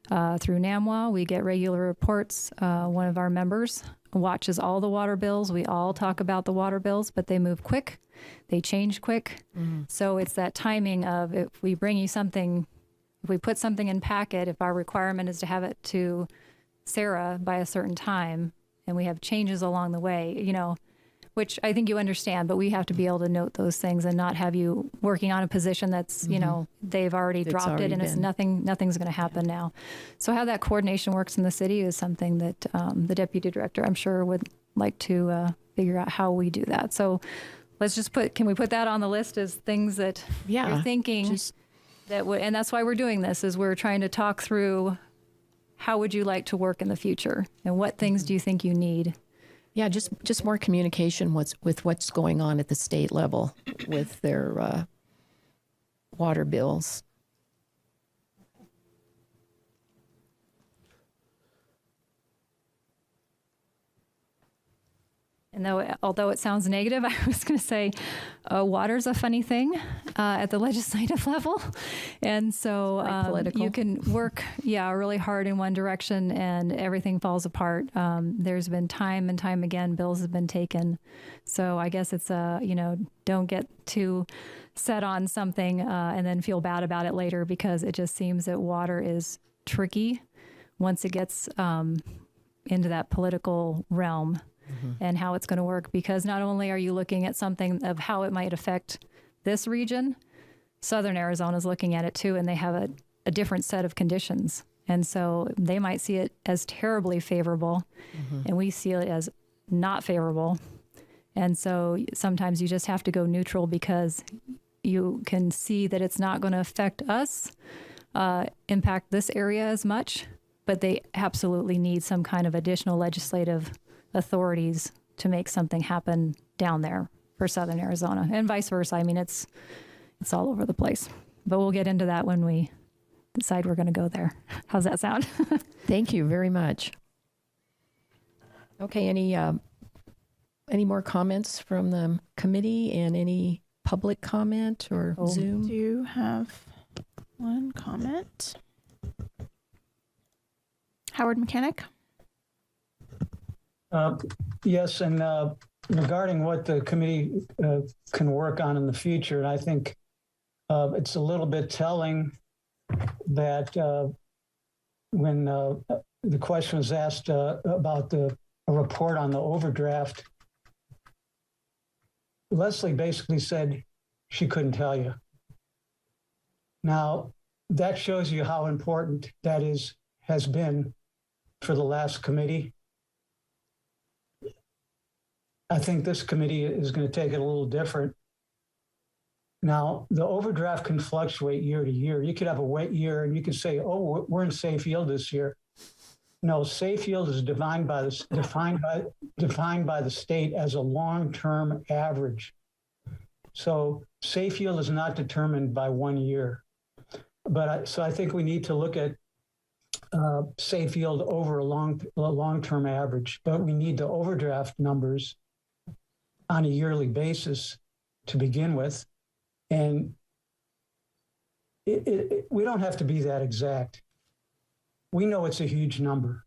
through NAMWA. We get regular reports. One of our members watches all the water bills. We all talk about the water bills, but they move quick. They change quick. Mm-hmm. So it's that timing of if we bring you something, if we put something in packet, if our requirement is to have it to Sarah by a certain time and we have changes along the way, which I think you understand, but we have to be able to note those things and not have you working on a position that's, they've already dropped it and it's nothing's going to happen now. So how that coordination works in the city is something that the deputy director, I'm sure, would like to figure out how we do that. So let's just can we put that on the list as things that you're thinking and that's why we're doing this, is we're trying to talk through how would you like to work in the future and what things do you think you need? Yeah, just more communication with what's going on at the state level with their water bills. And although it sounds negative, I was going to say water's a funny thing at the legislative level. And so you can work, really hard in one direction and everything falls apart. There's been time and time again, bills have been taken. So I guess it's, don't get too set on something and then feel bad about it later, because it just seems that water is tricky once it gets into that political realm. Mm-hmm. And how it's going to work, because not only are you looking at something of how it might affect this region, Southern Arizona is looking at it too, and they have a different set of conditions. And so they might see it as terribly favorable, and we see it as not favorable. And so sometimes you just have to go neutral because you can see that it's not going to affect us, impact this area as much, but they absolutely need some kind of additional legislative authorities to make something happen down there for Southern Arizona, and vice versa. I mean, it's all over the place, but we'll get into that when we decide we're going to go there. How's that sound? Thank you very much. Okay, any more comments from the committee and any public comment or Zoom? I do have one comment. Howard Mechanic? Yes, and regarding what the committee can work on in the future, and I think it's a little bit telling that when the question was asked about a report on the overdraft, Leslie basically said she couldn't tell you. Now, that shows you how important that has been for the last committee. I think this committee is going to take it a little different. Now, the overdraft can fluctuate year to year. You could have a wet year and you could say, oh, we're in safe yield this year. No, safe yield is defined by the state as a long-term average. So safe yield is not determined by 1 year. So I think we need to look at safe yield over a long-term average, but we need the overdraft numbers on a yearly basis to begin with. And we don't have to be that exact. We know it's a huge number.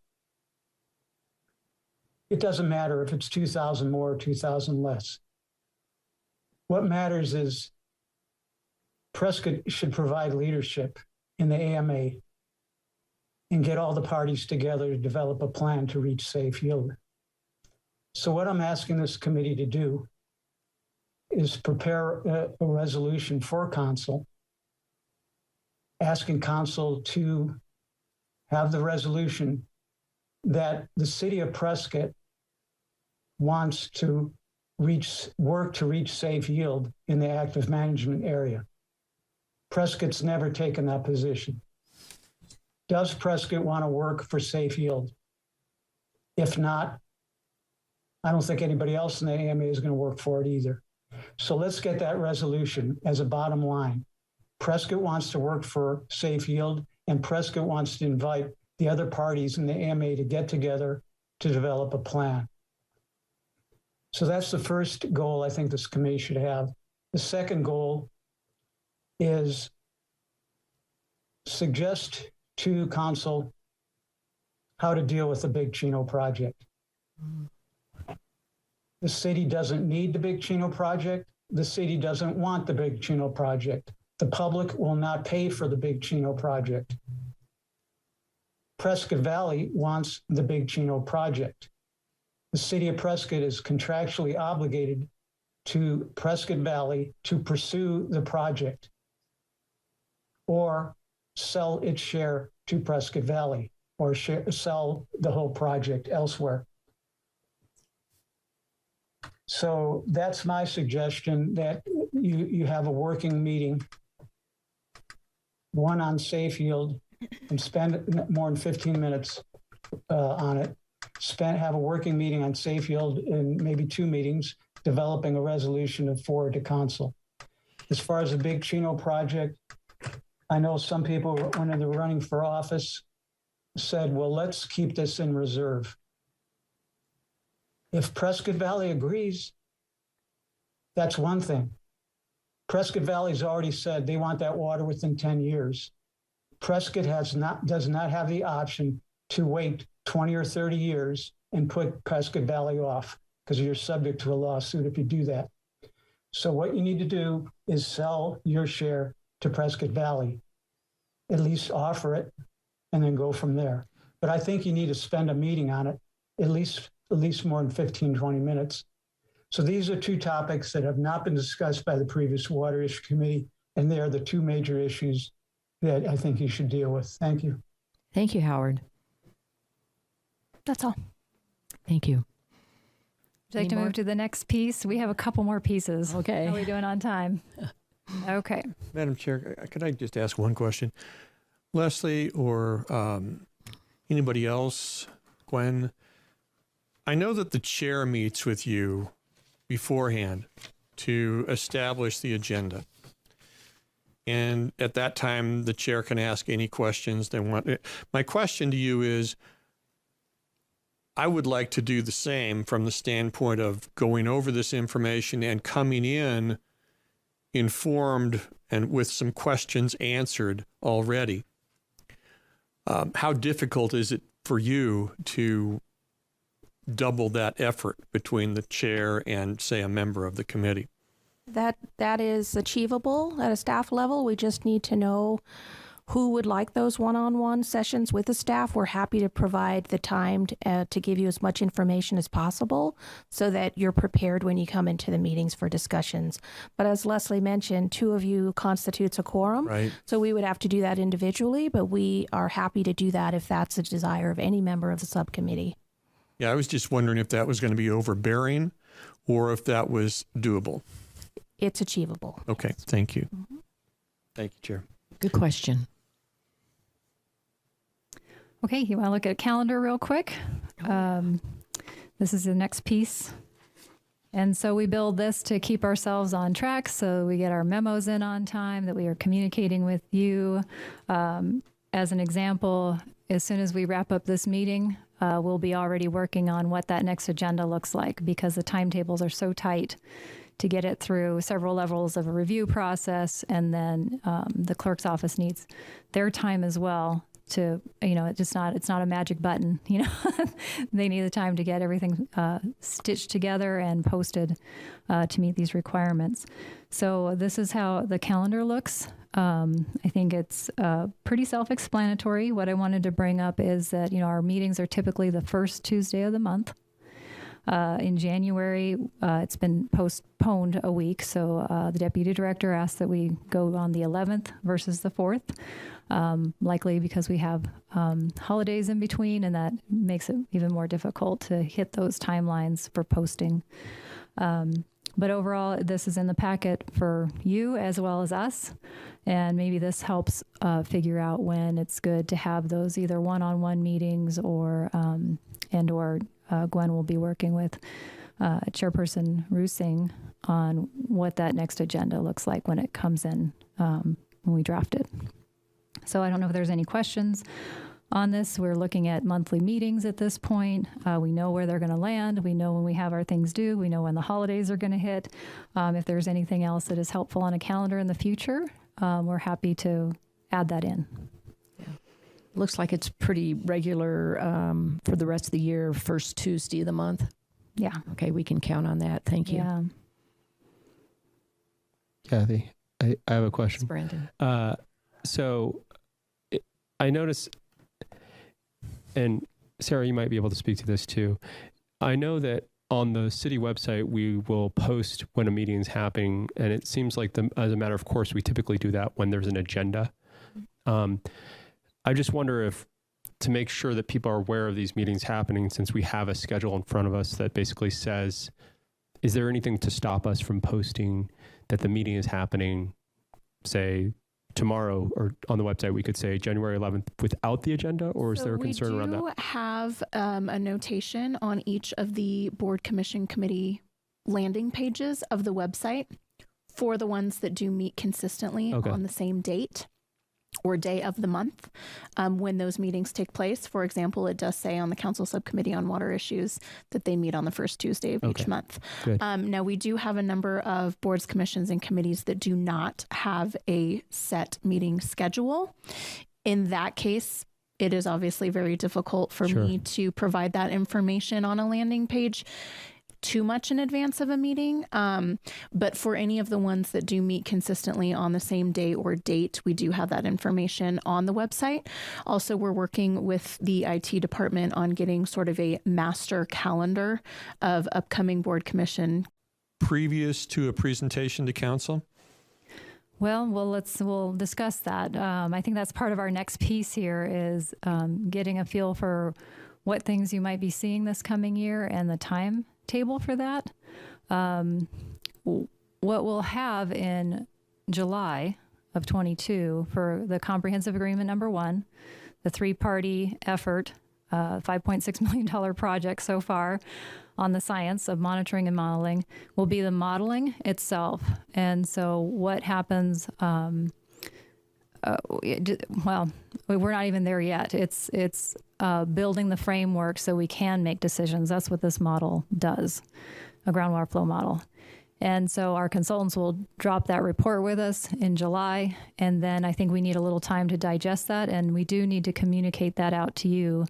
It doesn't matter if it's 2,000 more or 2,000 less. What matters is Prescott should provide leadership in the AMA and get all the parties together to develop a plan to reach safe yield. So what I'm asking this committee to do is prepare a resolution for council, asking council to have the resolution that the city of Prescott wants to work to reach safe yield in the active management area. Prescott's never taken that position. Does Prescott want to work for safe yield? If not, I don't think anybody else in the AMA is going to work for it either. So let's get that resolution as a bottom line. Prescott wants to work for safe yield, and Prescott wants to invite the other parties in the AMA to get together to develop a plan. So that's the first goal I think this committee should have. The second goal is suggest to council how to deal with the Big Chino project. The city doesn't need the Big Chino project. The city doesn't want the Big Chino project. The public will not pay for the Big Chino project. Prescott Valley wants the Big Chino project. The city of Prescott is contractually obligated to Prescott Valley to pursue the project or sell its share to Prescott Valley or sell the whole project elsewhere. So that's my suggestion, that you have a working meeting, one on safe yield, and spend more than 15 minutes on it. Have a working meeting on safe yield and maybe 2 meetings, developing a resolution to forward to council. As far as the Big Chino project, I know some people, when they're running for office, said, well, let's keep this in reserve. If Prescott Valley agrees, that's one thing. Prescott Valley's already said they want that water within 10 years. Prescott does not have the option to wait 20 or 30 years and put Prescott Valley off, because you're subject to a lawsuit if you do that. So what you need to do is sell your share to Prescott Valley, at least offer it, and then go from there. But I think you need to spend a meeting on it, at least more than 15, 20 minutes. So these are 2 topics that have not been discussed by the previous Water Issue Committee, and they are the 2 major issues that I think you should deal with. Thank you. Thank you, Howard. That's all. Thank you. Would you like to move to the next piece? We have a couple more pieces. Okay. How are we doing on time? Okay. Madam Chair, could I just ask one question? Leslie or anybody else, Gwen, I know that the chair meets with you beforehand to establish the agenda. And at that time, the chair can ask any questions they want. My question to you is, I would like to do the same from the standpoint of going over this information and coming in informed and with some questions answered already. How difficult is it for you to double that effort between the chair and, say, a member of the committee? That is achievable at a staff level. We just need to know who would like those one-on-one sessions with the staff. We're happy to provide the time to give you as much information as possible so that you're prepared when you come into the meetings for discussions. But as Leslie mentioned, 2 of you constitutes a quorum. Right. So we would have to do that individually, but we are happy to do that if that's a desire of any member of the subcommittee. Yeah, I was just wondering if that was going to be overbearing or if that was doable. It's achievable. Okay, thank you. Mm-hmm. Thank you, Chair. Good question. Okay, you want to look at a calendar real quick? This is the next piece. And so we build this to keep ourselves on track so we get our memos in on time, that we are communicating with you. As an example, as soon as we wrap up this meeting, we'll be already working on what that next agenda looks like because the timetables are so tight to get it through several levels of a review process. And then the clerk's office needs their time as well to, it's not a magic button, they need the time to get everything stitched together and posted to meet these requirements. So this is how the calendar looks. I think it's pretty self-explanatory. What I wanted to bring up is that, our meetings are typically the first Tuesday of the month. In January, it's been postponed a week, so the deputy director asked that we go on the 11th versus the 4th, likely because we have holidays in between, and that makes it even more difficult to hit those timelines for posting. But overall, this is in the packet for you as well as us, and maybe this helps figure out when it's good to have those either one-on-one meetings or Gwen will be working with Chairperson Rusing on what that next agenda looks like when it comes in, when we draft it. So I don't know if there's any questions on this. We're looking at monthly meetings at this point. We know where they're going to land. We know when we have our things due. We know when the holidays are going to hit. If there's anything else that is helpful on a calendar in the future, we're happy to add that in. Looks like it's pretty regular for the rest of the year, first Tuesday of the month. Yeah. Okay, we can count on that. Thank you. Yeah. Kathy, I have a question. It's Brandon. I noticed, and Sarah, you might be able to speak to this too. I know that on the city website, we will post when a meeting is happening, and it seems like, as a matter of course, we typically do that when there's an agenda. I just wonder if, to make sure that people are aware of these meetings happening, since we have a schedule in front of us that basically says, is there anything to stop us from posting that the meeting is happening, say, tomorrow, or on the website we could say January 11th without the agenda, or is there a concern around that? We do have a notation on each of the board, commission, committee landing pages of the website for the ones that do meet consistently on the same date or day of the month when those meetings take place. For example, it does say on the Council Subcommittee on Water Issues that they meet on the first Tuesday of each month. Now, we do have a number of boards, commissions, and committees that do not have a set meeting schedule. In that case, it is obviously very difficult for me to provide that information on a landing page too much in advance of a meeting. But for any of the ones that do meet consistently on the same day or date, we do have that information on the website. Also, we're working with the IT department on getting sort of a master calendar of upcoming board, commission. Previous to a presentation to council? We'll discuss that. I think that's part of our next piece here is getting a feel for what things you might be seeing this coming year and the time table for that. What we'll have in July of 22 for the comprehensive agreement number 1, the 3-party effort, $5.6 million project so far on the science of monitoring and modeling, will be the modeling itself. And so what happens, well, we're not even there yet. It's building the framework so we can make decisions. That's what this model does, a groundwater flow model. And so our consultants will drop that report with us in July. And then I think we need a little time to digest that. And we do need to communicate that out to you,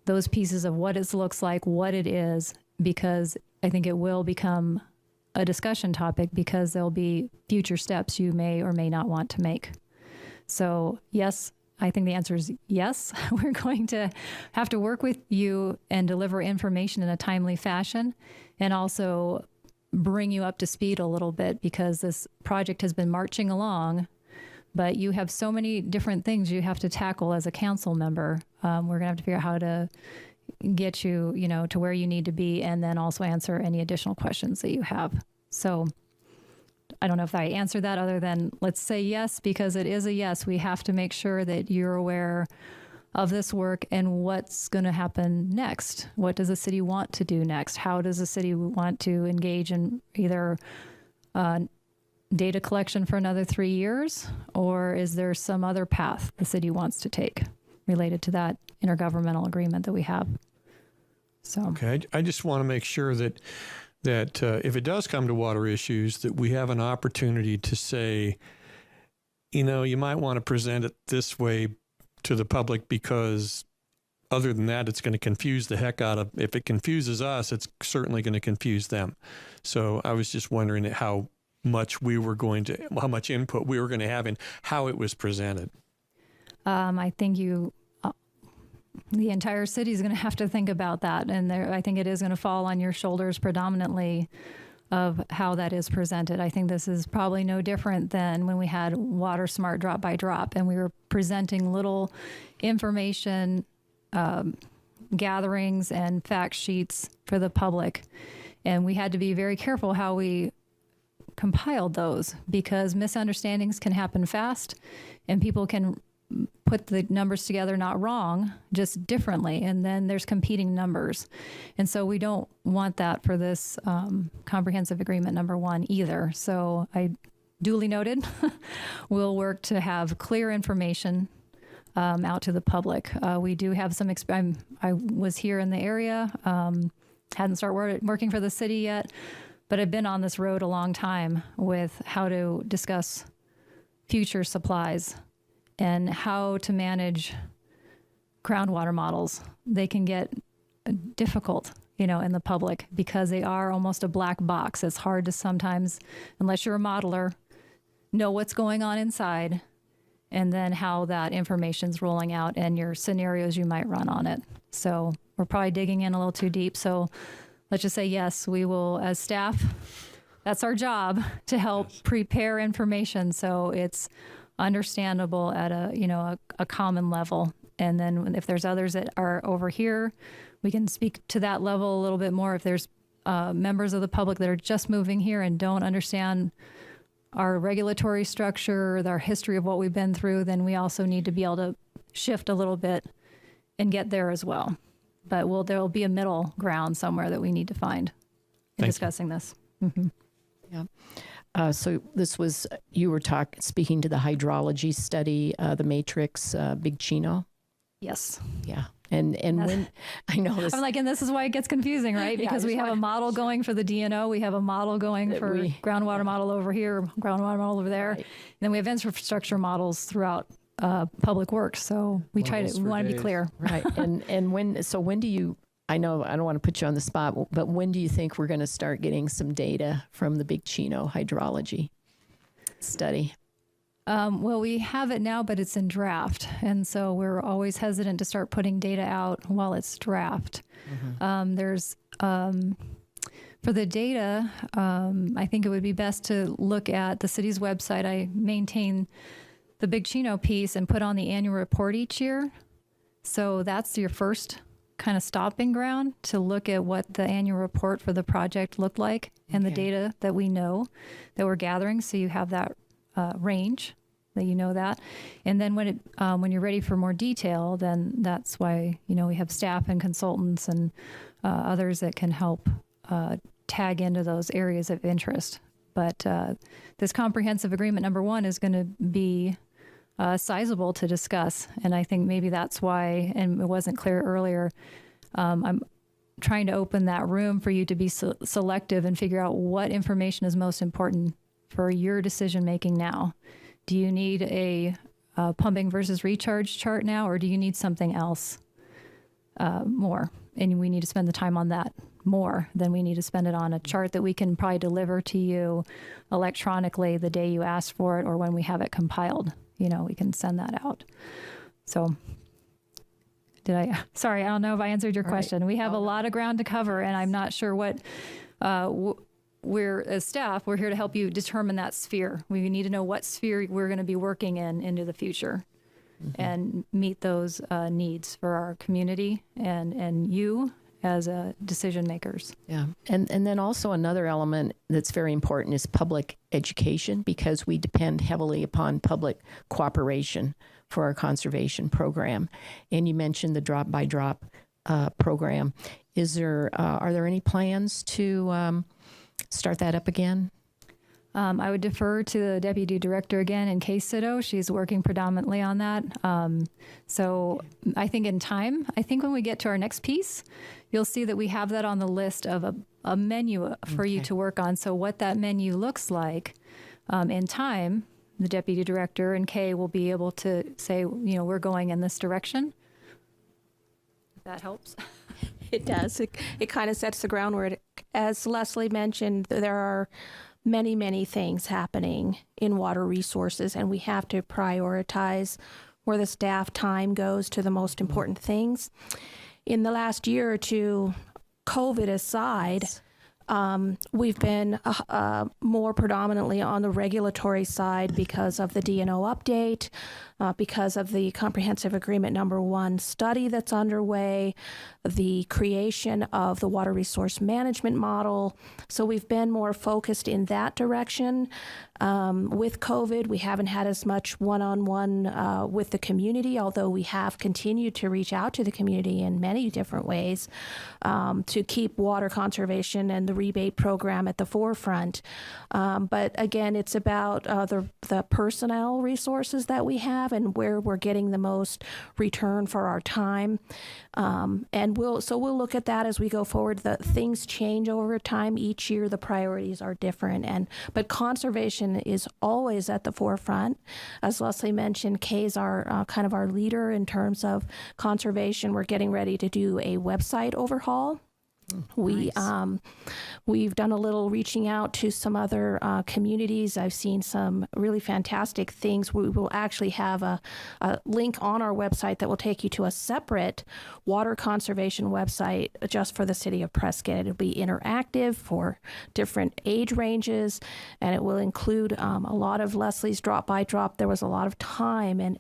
those pieces of what it looks like, what it is, because I think it will become a discussion topic because there'll be future steps you may or may not want to make. So yes, I think the answer is yes. We're going to have to work with you and deliver information in a timely fashion, and also bring you up to speed a little bit, because this project has been marching along, but you have so many different things you have to tackle as a council member. We're going to have to figure out how to get you, to where you need to be, and then also answer any additional questions that you have. So I don't know if I answered that other than let's say yes, because it is a yes. We have to make sure that you're aware of this work and what's going to happen next. What does the city want to do next? How does the city want to engage in either data collection for another 3 years, or is there some other path the city wants to take related to that intergovernmental agreement that we have? So okay, I just want to make sure that if it does come to water issues, that we have an opportunity to say, you might want to present it this way to the public, because other than that, it's going to confuse the heck out of, if it confuses us, it's certainly going to confuse them. So I was just wondering how much input we were going to have in how it was presented. I think the entire city is going to have to think about that. And I think it is going to fall on your shoulders predominantly of how that is presented. I think this is probably no different than when we had Water Smart drop by drop, and we were presenting little information gatherings and fact sheets for the public. And we had to be very careful how we compiled those, because misunderstandings can happen fast and people can put the numbers together not wrong, just differently, and then there's competing numbers. And so we don't want that for this comprehensive agreement number 1 either. So I duly noted, we'll work to have clear information out to the public. We do have some I was here in the area, hadn't started working for the city yet, but I've been on this road a long time with how to discuss future supplies and how to manage groundwater models. They can get difficult, in the public, because they are almost a black box. It's hard to sometimes, unless you're a modeler, know what's going on inside, and then how that information's rolling out and your scenarios you might run on it. So we're probably digging in a little too deep. So let's just say, yes, we will, as staff, that's our job, to help prepare information so it's understandable at a common level. And then if there's others that are over here, we can speak to that level a little bit more. If there's members of the public that are just moving here and don't understand our regulatory structure, our history of what we've been through, then we also need to be able to shift a little bit and get there as well. But there will be a middle ground somewhere that we need to find in discussing this. Mm-hmm. Yeah. So this was, you were speaking to the hydrology study, the matrix, Big Chino. Yes. Yeah. And when I know this, I'm like, and this is why it gets confusing, right? Because we have a model going for the DNO, we have a model going for groundwater model over here, groundwater model over there, and then we have infrastructure models throughout public works. So we want to be clear, right? And when do you? I know I don't want to put you on the spot, but when do you think we're going to start getting some data from the Big Chino hydrology study? Well, we have it now, but it's in draft. And so we're always hesitant to start putting data out while it's draft. Mm-hmm. For the data, I think it would be best to look at the city's website. I maintain the Big Chino piece and put on the annual report each year. So that's your first kind of stopping ground to look at what the annual report for the project looked like and the data that we know that we're gathering. So you have that range that you know that. And then when you're ready for more detail, then that's why, we have staff and consultants and others that can help tag into those areas of interest. But this comprehensive agreement, number one, is going to be sizable to discuss. And I think maybe that's why, and it wasn't clear earlier, I'm trying to open that room for you to be selective and figure out what information is most important for your decision making now. Do you need a pumping versus recharge chart now, or do you need something else more? And we need to spend the time on that more than we need to spend it on a chart that we can probably deliver to you electronically the day you ask for it, or when we have it compiled. We can send that out. So sorry, I don't know if I answered your question. We have a lot of ground to cover, and I'm not sure what, as staff, we're here to help you determine that sphere. We need to know what sphere we're going to be working in into the future and meet those needs for our community and you as decision makers. Yeah. And then also another element that's very important is public education, because we depend heavily upon public cooperation for our conservation program. And you mentioned the drop-by-drop program. Are there any plans to start that up again? I would defer to the Deputy Director again in case Sito. She's working predominantly on that. So I think when we get to our next piece, you'll see that we have that on the list of a menu for you to work on. So what that menu looks like in time, the Deputy Director and Kay will be able to say, we're going in this direction. If that helps. It does. It kind of sets the groundwork. As Leslie mentioned, there are many, many things happening in water resources, and we have to prioritize where the staff time goes to the most important things. In the last year or two, COVID aside, we've been more predominantly on the regulatory side because of the DNO update, because of the Comprehensive Agreement number 1 study that's underway, the creation of the water resource management model. So we've been more focused in that direction. With COVID, we haven't had as much one-on-one with the community, although we have continued to reach out to the community in many different ways to keep water conservation and the rebate program at the forefront. But again, it's about the personnel resources that we have and where we're getting the most return for our time. And we'll look at that as we go forward. The things change over time. Each year, the priorities are different. But conservation is always at the forefront. As Leslie mentioned, Kay's our kind of our leader in terms of conservation. We're getting ready to do a website overhaul. We've done a little reaching out to some other communities. I've seen some really fantastic things. We will actually have a link on our website that will take you to a separate water conservation website just for the city of Prescott. It'll be interactive for different age ranges, and it will include a lot of Leslie's drop-by-drop. There was a lot of time and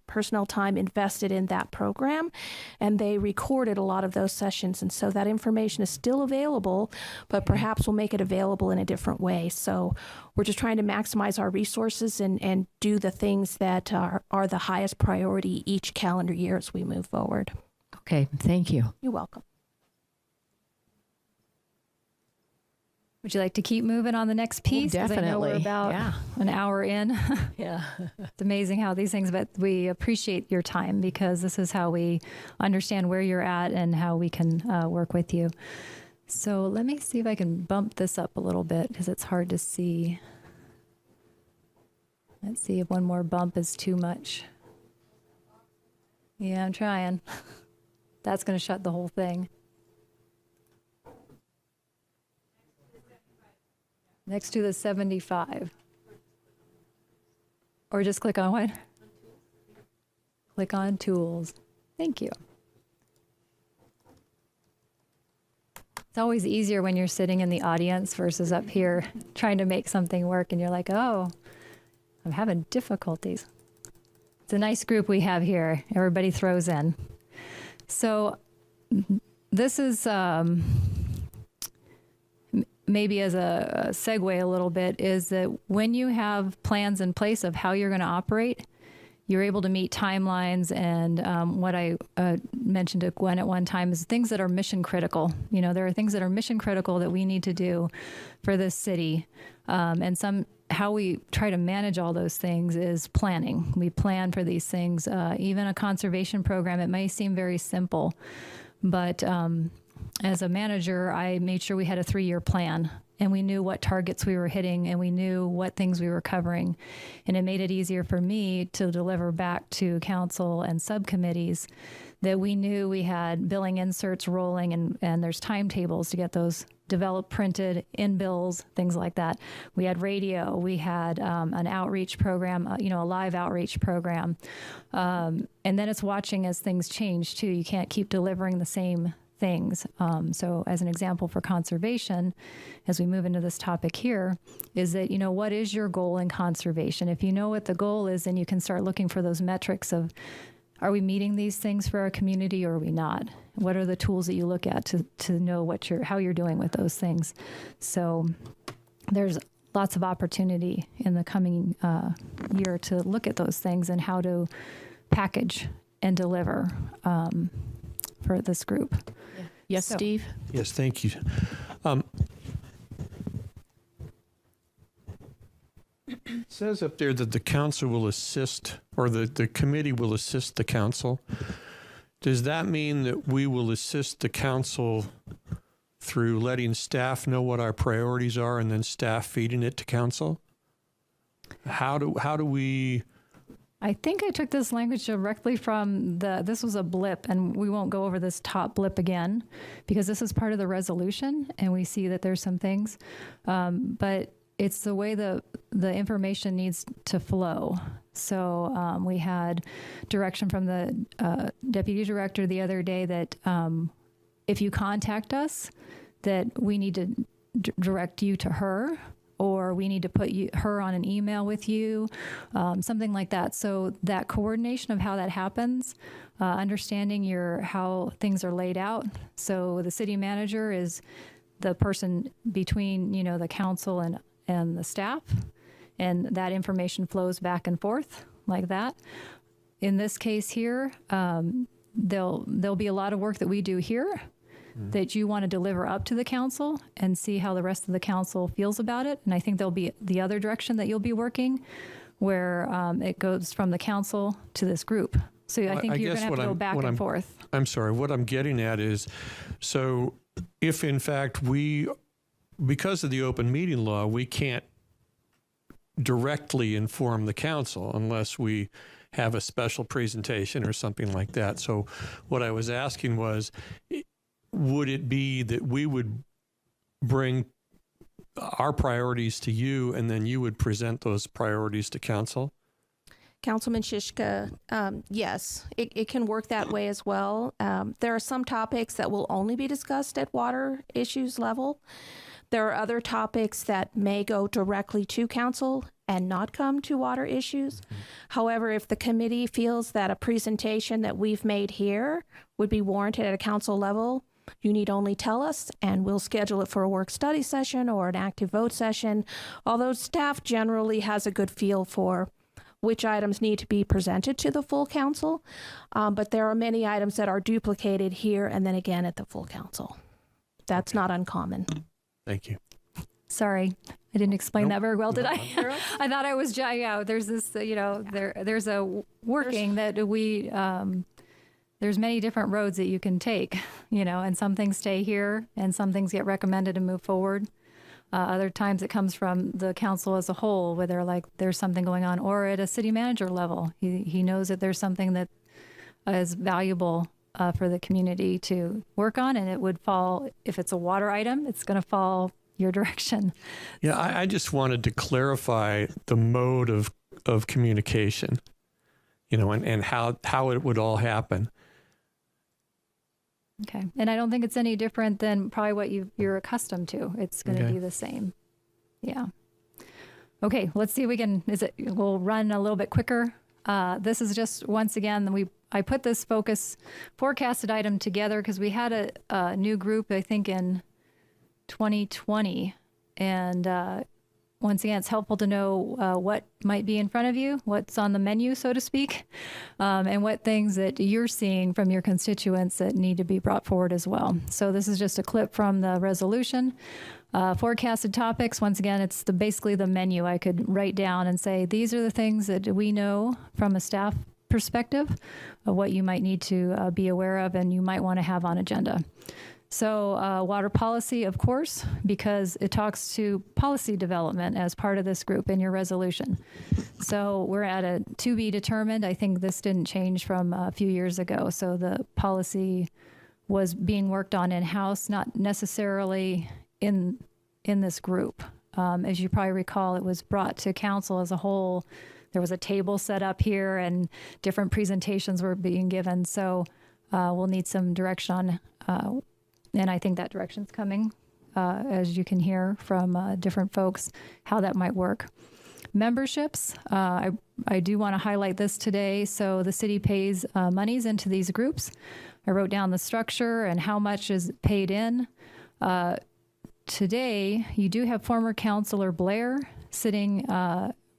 personnel time invested in that program, and they recorded a lot of those sessions. And so that information is still available, but perhaps we'll make it available in a different way. So we're just trying to maximize our resources and do the things that are the highest priority each calendar year as we move forward. Okay, thank you. You're welcome. Would you like to keep moving on the next piece? Definitely. I know we're about an hour in. Yeah. It's amazing how these things, but we appreciate your time because this is how we understand where you're at and how we can work with you. So let me see if I can bump this up a little bit because it's hard to see. Let's see if one more bump is too much. Yeah, I'm trying. That's going to shut the whole thing. Next to the 75. Or just click on what? Click on tools. Thank you. It's always easier when you're sitting in the audience versus up here trying to make something work and you're like, oh, I'm having difficulties. It's a nice group we have here. Everybody throws in. So this is maybe as a segue a little bit, is that when you have plans in place of how you're going to operate, you're able to meet timelines. And what I mentioned to Gwen at one time is things that are mission critical. You know, there are things that are mission critical that we need to do for this city. And how we try to manage all those things is planning. We plan for these things. Even a conservation program, it may seem very simple, but as a manager, I made sure we had a 3-year plan, and we knew what targets we were hitting, and we knew what things we were covering. And it made it easier for me to deliver back to council and subcommittees that we knew we had billing inserts rolling, and there's timetables to get those developed, printed, in bills, things like that. We had radio, we had an outreach program, a live outreach program. And then it's watching as things change too. You can't keep delivering the same things. So as an example for conservation, as we move into this topic here, is that, what is your goal in conservation? If you know what the goal is, then you can start looking for those metrics of, are we meeting these things for our community or are we not? What are the tools that you look at to know how you're doing with those things? So there's lots of opportunity in the coming year to look at those things and how to package and deliver for this group. Yes, Steve? Yes, thank you. It says up there that the council will assist, or the committee will assist the council. Does that mean that we will assist the council through letting staff know what our priorities are and then staff feeding it to council? How do we... I think I took this language directly from this was a blip, and we won't go over this top blip again because this is part of the resolution and we see that there's some things, but it's the way the information needs to flow. So we had direction from the deputy director the other day that if you contact us, that we need to direct you to her, or we need to put her on an email with you, something like that. So that coordination of how that happens, understanding how things are laid out. So the city manager is the person between, the council and the staff, and that information flows back and forth like that. In this case here, there'll be a lot of work that we do here that you want to deliver up to the council and see how the rest of the council feels about it. And I think there'll be the other direction that you'll be working where it goes from the council to this group. So I think you're going to have to go back and forth. I'm sorry, what I'm getting at is, so if in fact because of the open meeting law, we can't directly inform the council unless we have a special presentation or something like that. So what I was asking was, would it be that we would bring our priorities to you and then you would present those priorities to council? Councilman Shishka, yes, it can work that way as well. There are some topics that will only be discussed at water issues level. There are other topics that may go directly to council and not come to water issues. Mm-hmm. However, if the committee feels that a presentation that we've made here would be warranted at a council level, you need only tell us and we'll schedule it for a work study session or an active vote session, although staff generally has a good feel for which items need to be presented to the full council. But there are many items that are duplicated here and then again at the full council. That's not uncommon. Thank you. Sorry, I didn't explain that very well, did I? I thought I was, there's this, there's a working that we, there's many different roads that you can take, and some things stay here and some things get recommended and move forward. Other times it comes from the council as a whole, where there's something going on, or at a city manager level. He knows that there's something that is valuable for the community to work on, and it would fall, if it's a water item, it's going to fall your direction. Yeah, I just wanted to clarify the mode of communication, and how it would all happen. Okay. And I don't think it's any different than probably what you're accustomed to. It's going to be the same. Yeah. Okay. Let's see if we can, we'll run a little bit quicker. This is just, once again, I put this forecasted item together because we had a new group, I think, in 2020. And once again, it's helpful to know what might be in front of you, what's on the menu, so to speak, and what things that you're seeing from your constituents that need to be brought forward as well. So this is just a clip from the resolution. Forecasted topics, once again, it's basically the menu I could write down and say, these are the things that we know from a staff perspective of what you might need to be aware of and you might want to have on agenda. So water policy, of course, because it talks to policy development as part of this group in your resolution. So we're at a to be determined. I think this didn't change from a few years ago. So the policy was being worked on in-house, not necessarily in this group. As you probably recall, it was brought to council as a whole. There was a table set up here and different presentations were being given. So we'll need some direction on and I think that direction's coming, as you can hear from different folks, how that might work. Memberships, I do want to highlight this today. So the city pays monies into these groups. I wrote down the structure and how much is paid in. Today, you do have former Councilor Blair sitting,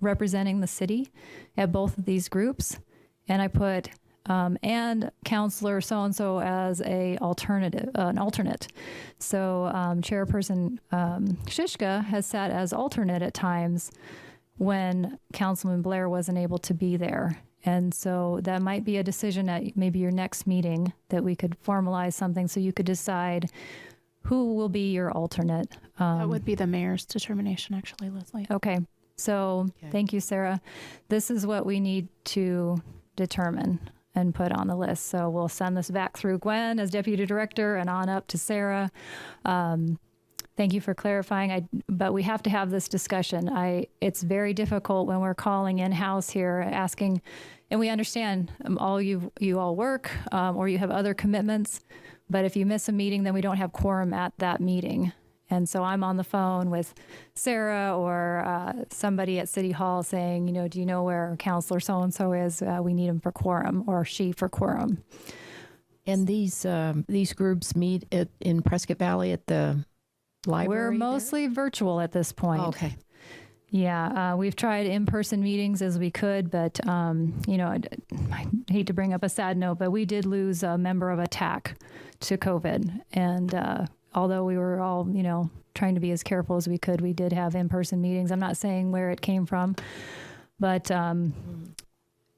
representing the city at both of these groups. And I put and Councilor so-and-so as an alternate. So Chairperson Shishka has sat as alternate at times when Councilman Blair wasn't able to be there. And so that might be a decision at maybe your next meeting that we could formalize something so you could decide who will be your alternate. That would be the mayor's determination, actually, Leslie. Okay. So Thank you, Sarah. This is what we need to determine and put on the list. So we'll send this back through Gwen as deputy director and on up to Sarah. Thank you for clarifying. But we have to have this discussion. It's very difficult when we're calling in-house here, asking, and we understand you all work or you have other commitments. But if you miss a meeting, then we don't have quorum at that meeting. And so I'm on the phone with Sarah or somebody at City Hall saying, do you know where Councilor so-and-so is? We need him for quorum or she for quorum. And these groups meet in Prescott Valley at the library? We're mostly virtual at this point. Oh, okay. Yeah, we've tried in-person meetings as we could, but, I hate to bring up a sad note, but we did lose a member of ATTAC to COVID. And although we were all, trying to be as careful as we could, we did have in-person meetings. I'm not saying where it came from, but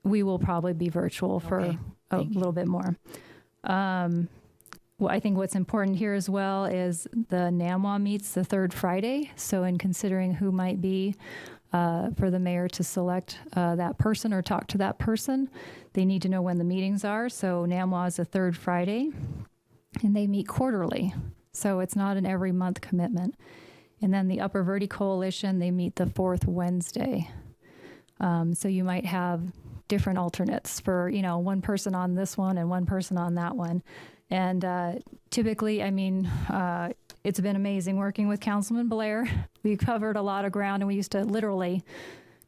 we will probably be virtual for a little bit more. Well, I think what's important here as well is the NAMWA meets the third Friday. So in considering who might be for the mayor to select that person or talk to that person, they need to know when the meetings are. So NAMWA is the third Friday, and they meet quarterly. So it's not an every month commitment. And then the Upper Verde Coalition, they meet the fourth Wednesday. So you might have different alternates for, one person on this one and one person on that one. And typically, it's been amazing working with Councilman Blair. We covered a lot of ground, and we used to literally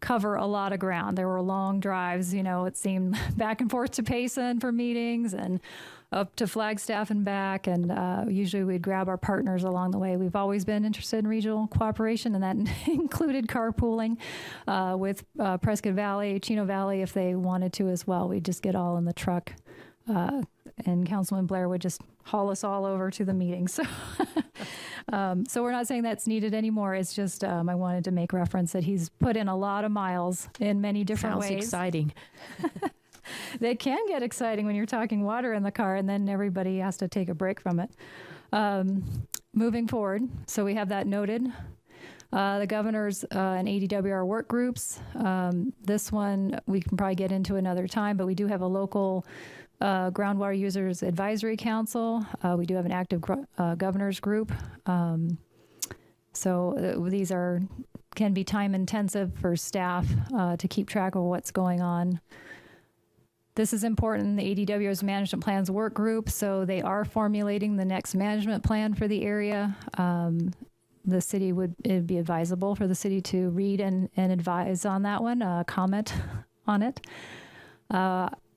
cover a lot of ground. There were long drives, it seemed back and forth to Payson for meetings and up to Flagstaff and back. And usually we'd grab our partners along the way. We've always been interested in regional cooperation, and that included carpooling with Prescott Valley, Chino Valley, if they wanted to as well. We'd just get all in the truck. And Councilman Blair would just haul us all over to the meeting. So, so we're not saying that's needed anymore. It's just I wanted to make reference that he's put in a lot of miles in many different ways. Sounds exciting. They can get exciting when you're talking water in the car, and then everybody has to take a break from it. Moving forward, so we have that noted. The governor's and ADWR work groups. This one we can probably get into another time, but we do have a local Groundwater Users Advisory Council. We do have an active governors group. So these can be time intensive for staff to keep track of what's going on. This is important. The ADW's management plans work group. So they are formulating the next management plan for the area. The city it'd be advisable for the city to read and advise on that one, comment on it.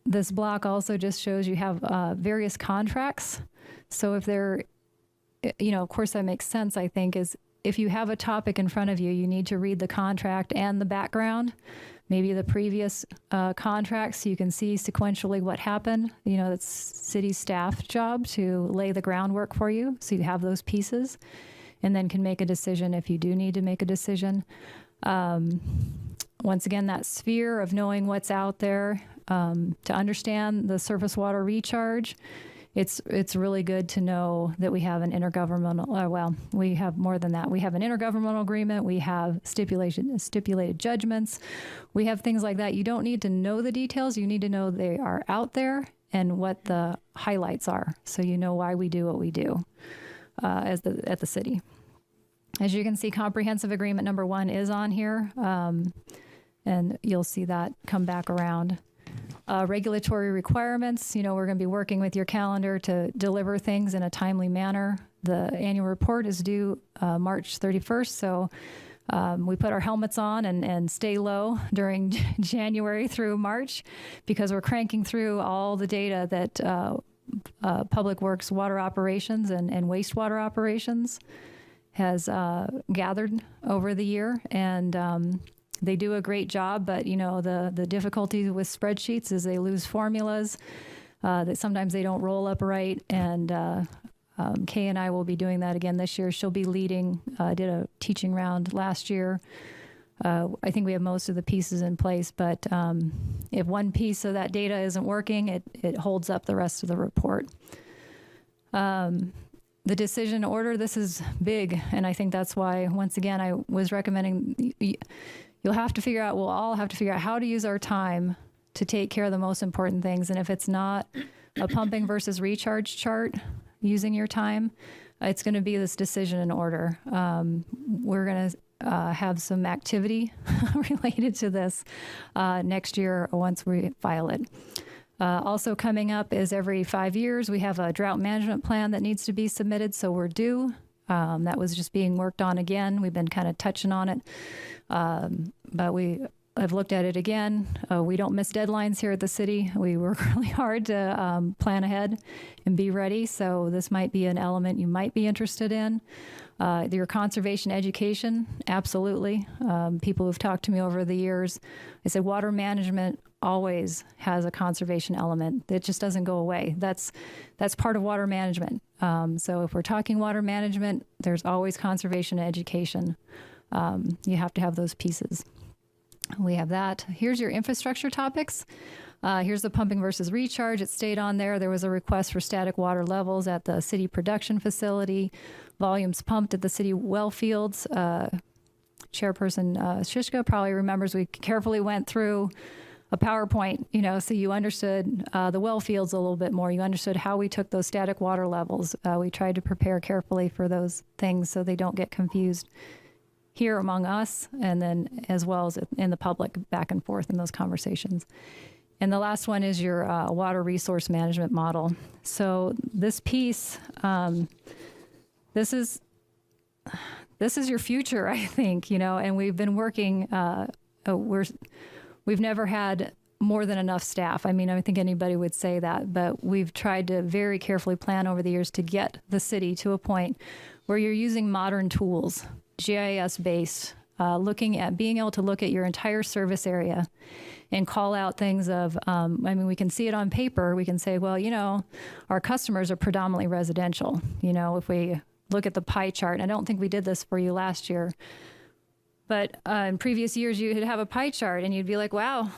this block also just shows you have various contracts. So if they're, of course that makes sense, I think, is if you have a topic in front of you, you need to read the contract and the background, maybe the previous contracts, so you can see sequentially what happened. That's city staff job to lay the groundwork for you, so you have those pieces, and then can make a decision if you do need to make a decision. Once again, that sphere of knowing what's out there, to understand the surface water recharge, it's really good to know that we have an intergovernmental, we have more than that. We have an intergovernmental agreement. We have stipulated judgments. We have things like that. You don't need to know the details. You need to know they are out there and what the highlights are, so you know why we do what we do at the city. As you can see, comprehensive agreement number 1 is on here, and you'll see that come back around. Regulatory requirements, we're going to be working with your calendar to deliver things in a timely manner. The annual report is due March 31st, so we put our helmets on and stay low during January through March, because we're cranking through all the data that Public Works water operations and wastewater operations has gathered over the year, and they do a great job, but the difficulty with spreadsheets is they lose formulas, that sometimes they don't roll up right, and Kay and I will be doing that again this year. She'll be leading, did a teaching round last year. I think we have most of the pieces in place, but if one piece of that data isn't working, it holds up the rest of the report. The decision order, this is big, and I think that's why, once again, I was recommending we'll all have to figure out how to use our time to take care of the most important things. And if it's not a pumping versus recharge chart using your time, it's going to be this decision in order. We're going to have some activity related to this next year once we file it. Also coming up is every 5 years, we have a drought management plan that needs to be submitted, so we're due. That was just being worked on again. We've been kind of touching on it, but we have looked at it again. We don't miss deadlines here at the city. We work really hard to plan ahead and be ready, so this might be an element you might be interested in. Your conservation education, absolutely. People who've talked to me over the years, I said water management always has a conservation element. It just doesn't go away. That's part of water management. So if we're talking water management, there's always conservation education. You have to have those pieces. We have that. Here's your infrastructure topics. Here's the pumping versus recharge. It stayed on there. There was a request for static water levels at the city production facility, volumes pumped at the city well fields. Chairperson Shishka probably remembers we carefully went through a PowerPoint, so you understood the well fields a little bit more. You understood how we took those static water levels. We tried to prepare carefully for those things so they don't get confused here among us, and then as well as in the public, back and forth in those conversations. And the last one is your water resource management model. So this piece, this is your future, I think, and we've been working, we've never had more than enough staff. I mean, I think anybody would say that, but we've tried to very carefully plan over the years to get the city to a point where you're using modern tools, GIS-based, being able to look at your entire service area and call out things of, we can see it on paper. We can say, well, our customers are predominantly residential. If we look at the pie chart, and I don't think we did this for you last year, but in previous years, you'd have a pie chart and you'd be like, wow,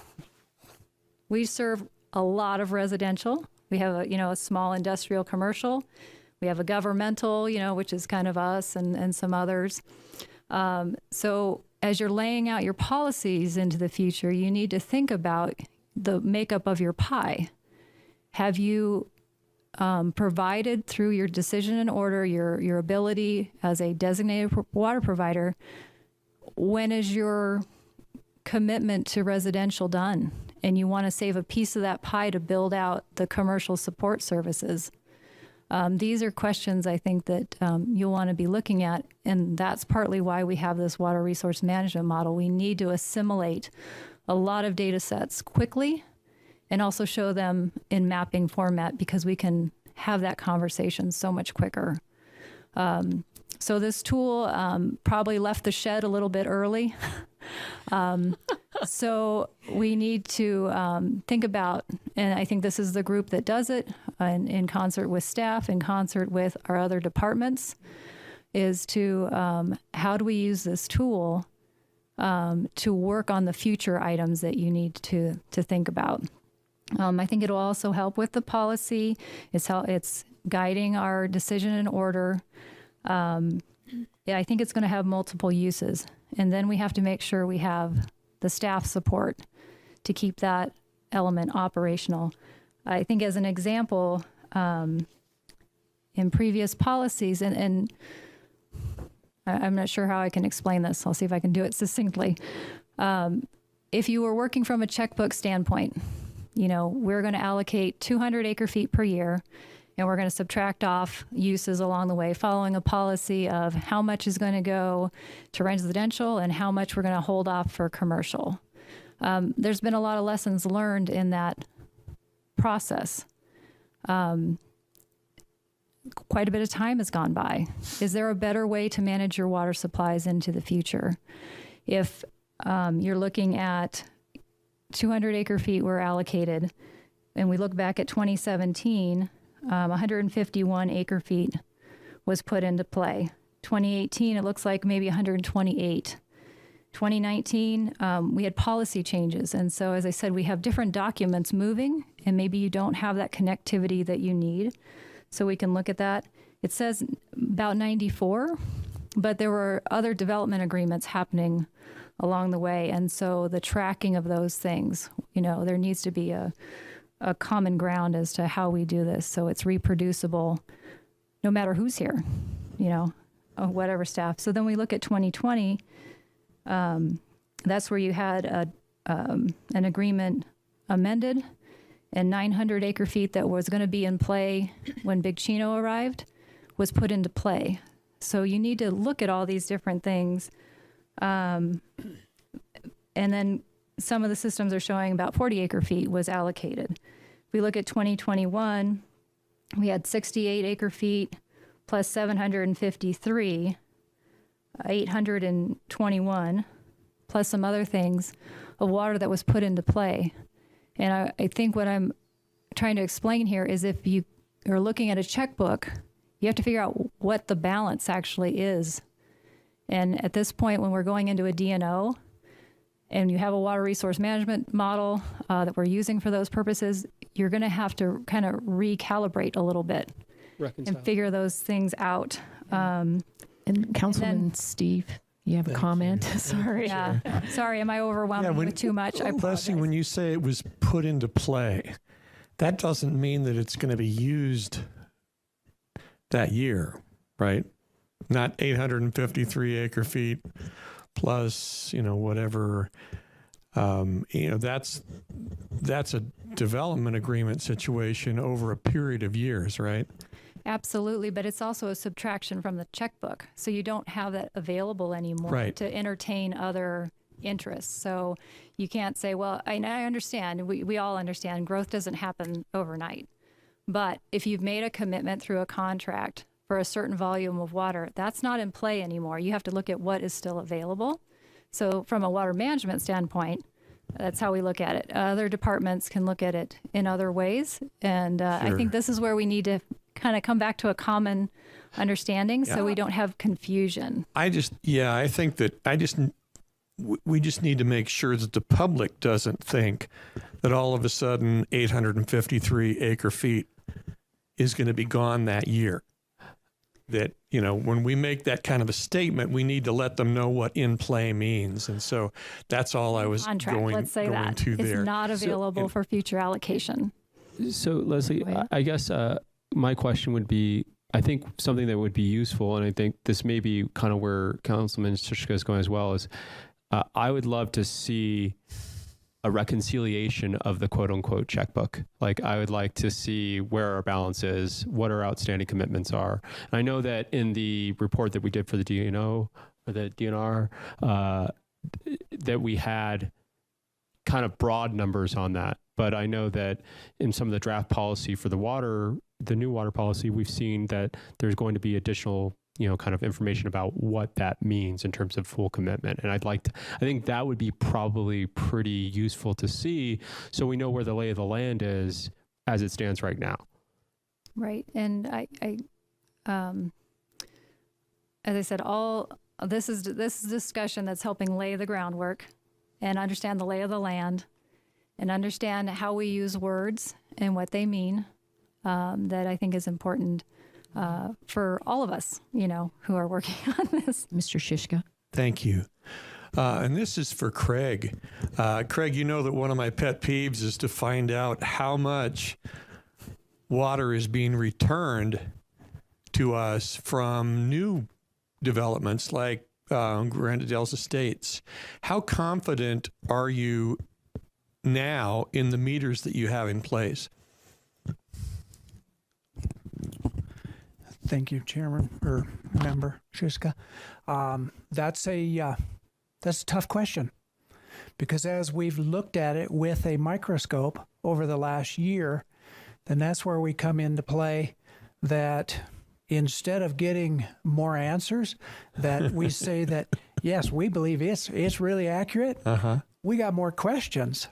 we serve a lot of residential. We have a small industrial commercial. We have a governmental, which is kind of us and some others. So as you're laying out your policies into the future, you need to think about the makeup of your pie. Have you provided through your decision and order, your ability as a designated water provider, when is your commitment to residential done? And you want to save a piece of that pie to build out the commercial support services. These are questions I think that you'll want to be looking at, and that's partly why we have this water resource management model. We need to assimilate a lot of data sets quickly and also show them in mapping format, because we can have that conversation so much quicker. So this tool probably left the shed a little bit early. So we need to think about, and I think this is the group that does it in concert with staff, in concert with our other departments, is to how do we use this tool to work on the future items that you need to think about. I think it'll also help with the policy. It's guiding our decision and order. Yeah, I think it's going to have multiple uses. And then we have to make sure we have the staff support to keep that element operational. I think as an example, in previous policies, and I'm not sure how I can explain this. I'll see if I can do it succinctly. If you were working from a checkbook standpoint, we're going to allocate 200 acre feet per year, and we're going to subtract off uses along the way, following a policy of how much is going to go to residential and how much we're going to hold off for commercial. There's been a lot of lessons learned in that process. Quite a bit of time has gone by. Is there a better way to manage your water supplies into the future? If you're looking at 200 acre feet were allocated, and we look back at 2017, 151 acre feet was put into play. 2018, it looks like maybe 128. 2019, we had policy changes. And so, as I said, we have different documents moving, and maybe you don't have that connectivity that you need. So we can look at that. It says about 94, but there were other development agreements happening along the way. And so the tracking of those things, there needs to be a common ground as to how we do this, so it's reproducible no matter who's here, whatever staff. So then we look at 2020. That's where you had an agreement amended, and 900 acre feet that was going to be in play when Big Chino arrived was put into play. So you need to look at all these different things. And then some of the systems are showing about 40 acre feet was allocated. If we look at 2021, we had 68 acre feet plus 753, 821, plus some other things of water that was put into play. And I think what I'm trying to explain here is if you are looking at a checkbook, you have to figure out what the balance actually is. And at this point, when we're going into a DNO, and you have a water resource management model that we're using for those purposes, you're going to have to kind of recalibrate a little bit and figure those things out. And Councilman Steve, you have a comment? Sorry. Yeah. Sorry, am I overwhelming with too much? I apologize. Leslie, when you say it was put into play, that doesn't mean that it's going to be used that year, right? Not 853 acre feet plus, whatever. That's a development agreement situation over a period of years, right? Absolutely, but it's also a subtraction from the checkbook. So you don't have that available anymore to entertain other interests. So you can't say, well, I understand, we all understand growth doesn't happen overnight. But if you've made a commitment through a contract for a certain volume of water, that's not in play anymore. You have to look at what is still available. So from a water management standpoint, that's how we look at it. Other departments can look at it in other ways. And I think this is where we need to kind of come back to a common understanding so we don't have confusion. I think that we just need to make sure that the public doesn't think that all of a sudden 853 acre feet is going to be gone that year. That, when we make that kind of a statement, we need to let them know what in play means. And so that's all I was going to there. It's not available for future allocation. So, Leslie, I guess my question would be, I think something that would be useful, and I think this may be kind of where Councilman Sushka is going as well, is I would love to see a reconciliation of the quote unquote checkbook. Like, I would like to see where our balance is, what our outstanding commitments are. And I know that in the report that we did for the DNO or the DNR, that we had kind of broad numbers on that. But I know that in some of the draft policy for the new water policy, we've seen that there's going to be additional, kind of information about what that means in terms of full commitment. And I think that would be probably pretty useful to see, so we know where the lay of the land is as it stands right now. Right. And as I said, this is discussion that's helping lay the groundwork and understand the lay of the land and understand how we use words and what they mean. That I think is important for all of us, who are working on this. Mr. Shishka. Thank you. And this is for Craig. Craig, you know that one of my pet peeves is to find out how much water is being returned to us from new developments like Granadell's Estates. How confident are you now in the meters that you have in place? Thank you, Chairman or Member Shiska. That's a tough question, because as we've looked at it with a microscope over the last year, then that's where we come into play. That instead of getting more answers, that we say that yes, we believe it's really accurate. We got more questions,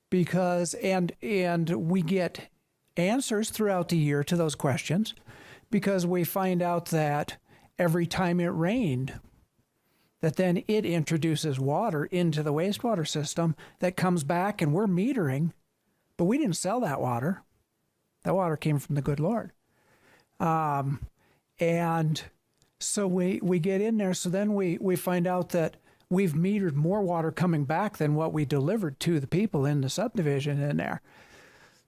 because and we get answers throughout the year to those questions, because we find out that every time it rained, that then it introduces water into the wastewater system that comes back, and we're metering, but we didn't sell that water. That water came from the good Lord. And so we get in there. So then we find out that we've metered more water coming back than what we delivered to the people in the subdivision in there.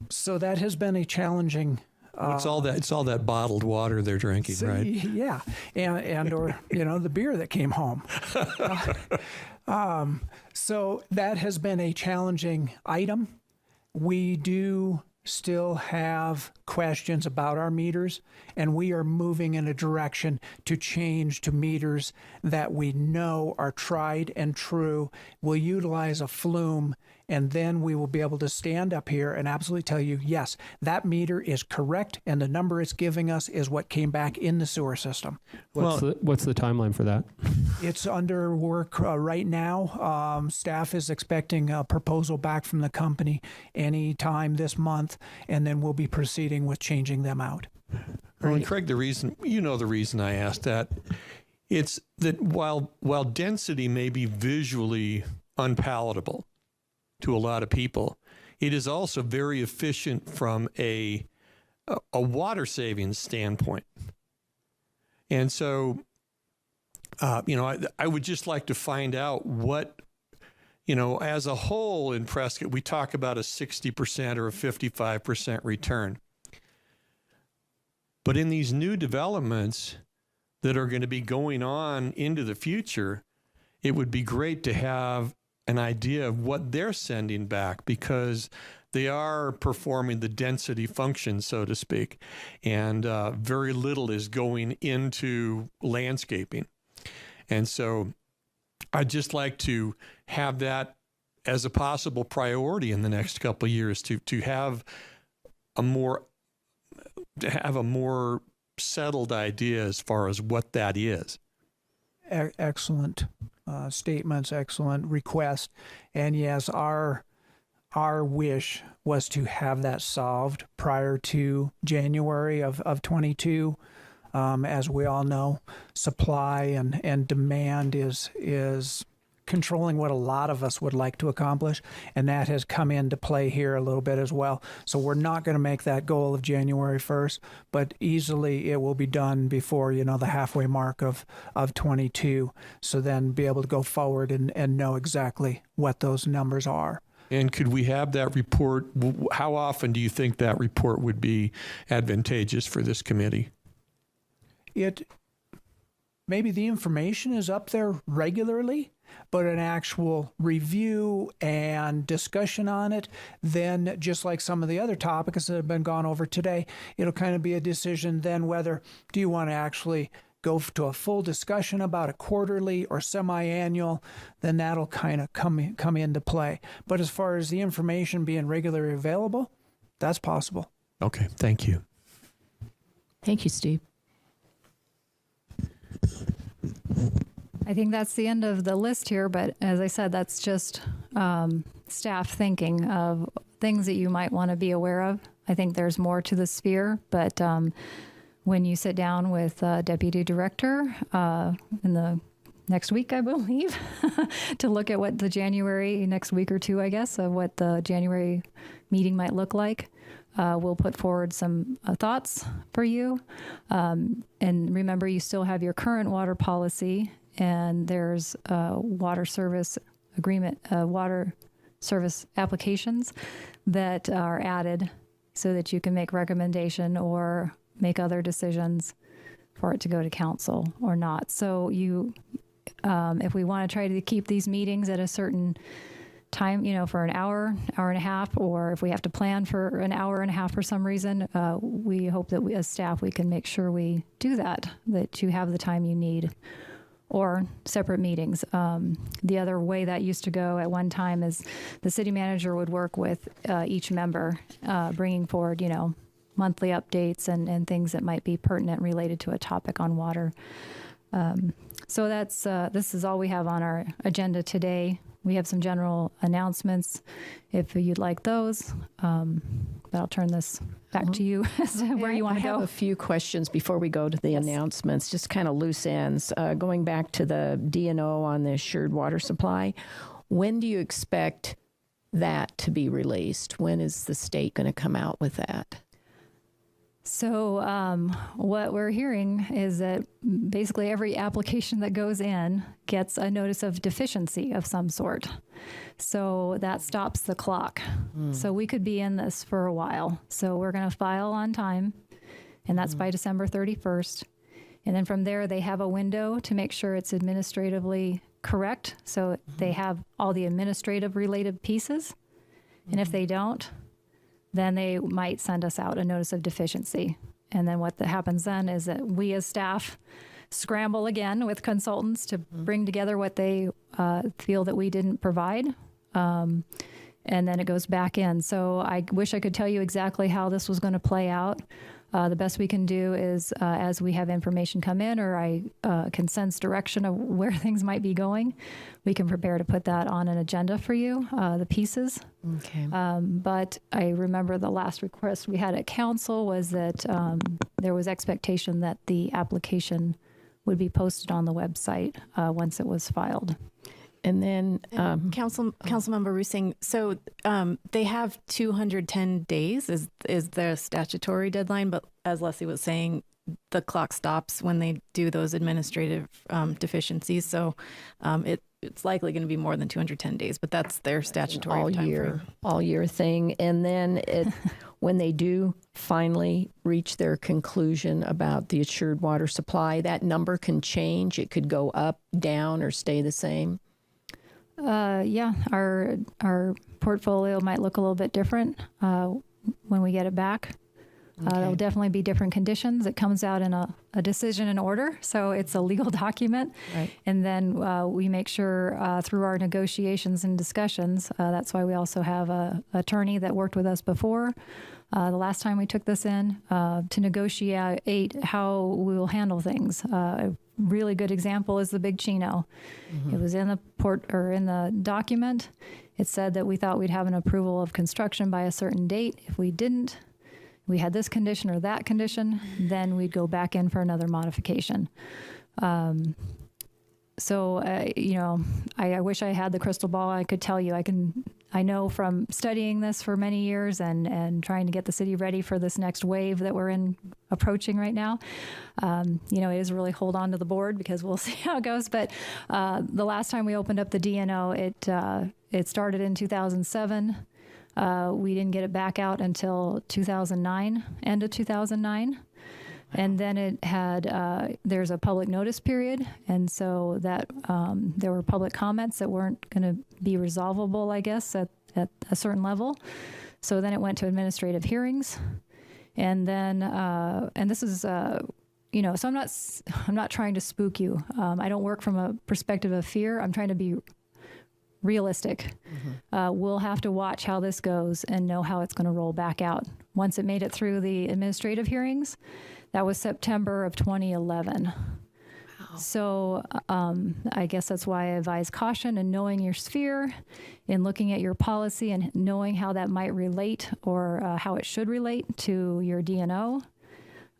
So that has been a challenging. It's all that bottled water they're drinking, right? Yeah, and or the beer that came home. So that has been a challenging item. We do still have questions about our meters, and we are moving in a direction to change to meters that we know are tried and true, will utilize a flume, and then we will be able to stand up here and absolutely tell you, yes, that meter is correct, and the number it's giving us is what came back in the sewer system. What's the timeline for that? It's under work right now. Staff is expecting a proposal back from the company any time this month, and then we'll be proceeding with changing them out. Well, and Craig, the reason I asked that, it's that while density may be visually unpalatable to a lot of people, it is also very efficient from a water savings standpoint. And so, I would just like to find out what, as a whole in Prescott, we talk about a 60% or a 55% return. But in these new developments that are going to be going on into the future, it would be great to have an idea of what they're sending back, because they are performing the density function, so to speak, and very little is going into landscaping. And so I'd just like to have that as a possible priority in the next couple of years, to have a more settled idea as far as what that is. Excellent statements, excellent request. And yes, our wish was to have that solved prior to January of 22. As we all know, supply and demand is controlling what a lot of us would like to accomplish, and that has come into play here a little bit as well. So we're not going to make that goal of January 1st, but easily it will be done before, the halfway mark of 22. So then be able to go forward and know exactly what those numbers are. And could we have that report? How often do you think that report would be advantageous for this committee? Maybe the information is up there regularly, but an actual review and discussion on it, then just like some of the other topics that have been gone over today, it'll kind of be a decision then whether do you want to actually go to a full discussion about a quarterly or semi-annual, then that'll kind of come into play. But as far as the information being regularly available, that's possible. Okay, thank you. Thank you, Steve. I think that's the end of the list here, but as I said, that's just staff thinking of things that you might want to be aware of. I think there's more to the sphere, but when you sit down with Deputy Director in the next week, I believe, to look at what the January, next week or two, I guess, of what the January meeting might look like, we'll put forward some thoughts for you. And remember, you still have your current water policy, and there's water service agreement, water service applications that are added so that you can make recommendation or make other decisions for it to go to council or not. So you, if we want to try to keep these meetings at a certain time, for an hour, hour and a half, or if we have to plan for an hour and a half for some reason, we hope that we, as staff, we can make sure we do that you have the time you need, or separate meetings. The other way that used to go at one time is the city manager would work with each member, bringing forward, monthly updates and things that might be pertinent related to a topic on water. So that's this is all we have on our agenda today. We have some general announcements if you'd like those, but I'll turn this back to you as to where you want to go. I have a few questions before we go to the announcements, just kind of loose ends. Going back to the D&O on the assured water supply, when do you expect that to be released? When is the state going to come out with that? So what we're hearing is that basically every application that goes in gets a notice of deficiency of some sort. So that stops the clock. So we could be in this for a while. So we're going to file on time, and that's by December 31st. And then from there, they have a window to make sure it's administratively correct. So they have all the administrative related pieces. And if they don't, then they might send us out a notice of deficiency. And then what happens then is that we as staff scramble again with consultants to bring together what they feel that we didn't provide. And then it goes back in. So I wish I could tell you exactly how this was going to play out. The best we can do is as we have information come in, or I can sense direction of where things might be going, we can prepare to put that on an agenda for you, the pieces. Okay. But I remember the last request we had at council was that there was expectation that the application would be posted on the website once it was filed. And then Councilmember Rusing, so they have 210 days is the statutory deadline, but as Leslie was saying, the clock stops when they do those administrative deficiencies. So it's likely going to be more than 210 days, but that's their statutory all year thing. And then when they do finally reach their conclusion about the assured water supply, that number can change. It could go up, down, or stay the same. Yeah, our portfolio might look a little bit different when we get it back. There'll definitely be different conditions. It comes out in a decision and order, so it's a legal document. Right. And then we make sure through our negotiations and discussions, that's why we also have an attorney that worked with us before the last time we took this in to negotiate how we will handle things. A really good example is the Big Chino. It was in the document. It said that we thought we'd have an approval of construction by a certain date. If we didn't, we had this condition or that condition, then we'd go back in for another modification. So, I wish I had the crystal ball. I could tell you, I know from studying this for many years and trying to get the city ready for this next wave that we're approaching right now. It is really hold on to the board because we'll see how it goes. But the last time we opened up the D&O, it started in 2007. We didn't get it back out until 2009, end of 2009. And then it had, there's a public notice period. And so that there were public comments that weren't going to be resolvable, I guess, at a certain level. So then it went to administrative hearings. And then, and this is so I'm not trying to spook you. I don't work from a perspective of fear. I'm trying to be realistic. We'll have to watch how this goes and know how it's going to roll back out. Once it made it through the administrative hearings, that was September of 2011. Wow. So I guess that's why I advise caution in knowing your sphere, in looking at your policy and knowing how that might relate or how it should relate to your DNO,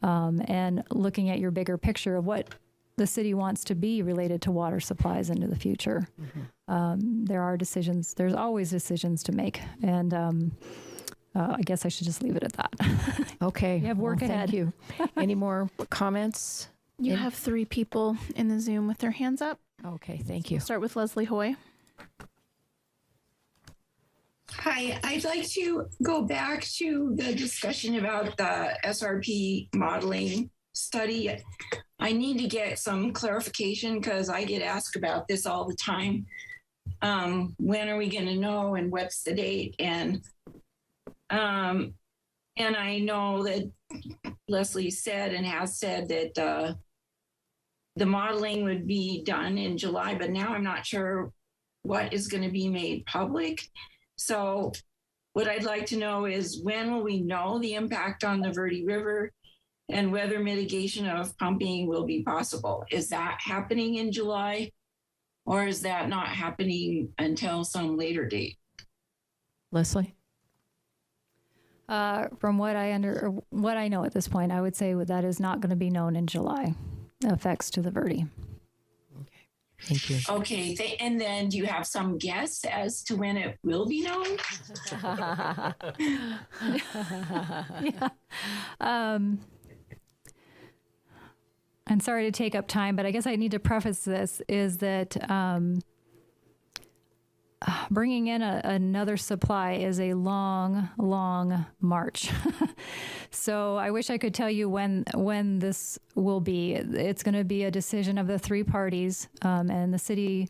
and looking at your bigger picture of what the city wants to be related to water supplies into the future. There are decisions, there's always decisions to make. And I guess I should just leave it at that. Okay. You have work ahead. Thank you. Any more comments? You have 3 people in the Zoom with their hands up. Okay, thank you. We'll start with Leslie Hoy. Hi, I'd like to go back to the discussion about the SRP modeling study. I need to get some clarification because I get asked about this all the time. When are we going to know and what's the date? And I know that Leslie said and has said that the modeling would be done in July, but now I'm not sure what is going to be made public. So what I'd like to know is when will we know the impact on the Verde River and whether mitigation of pumping will be possible? Is that happening in July or is that not happening until some later date? Leslie? From what I know at this point, I would say that is not going to be known in July. Effects to the Verde. Okay, thank you. Okay, and then do you have some guess as to when it will be known? Yeah. I'm sorry to take up time, but I guess I need to preface this is that bringing in another supply is a long, long march. So I wish I could tell you when this will be. It's going to be a decision of the 3 parties, and the city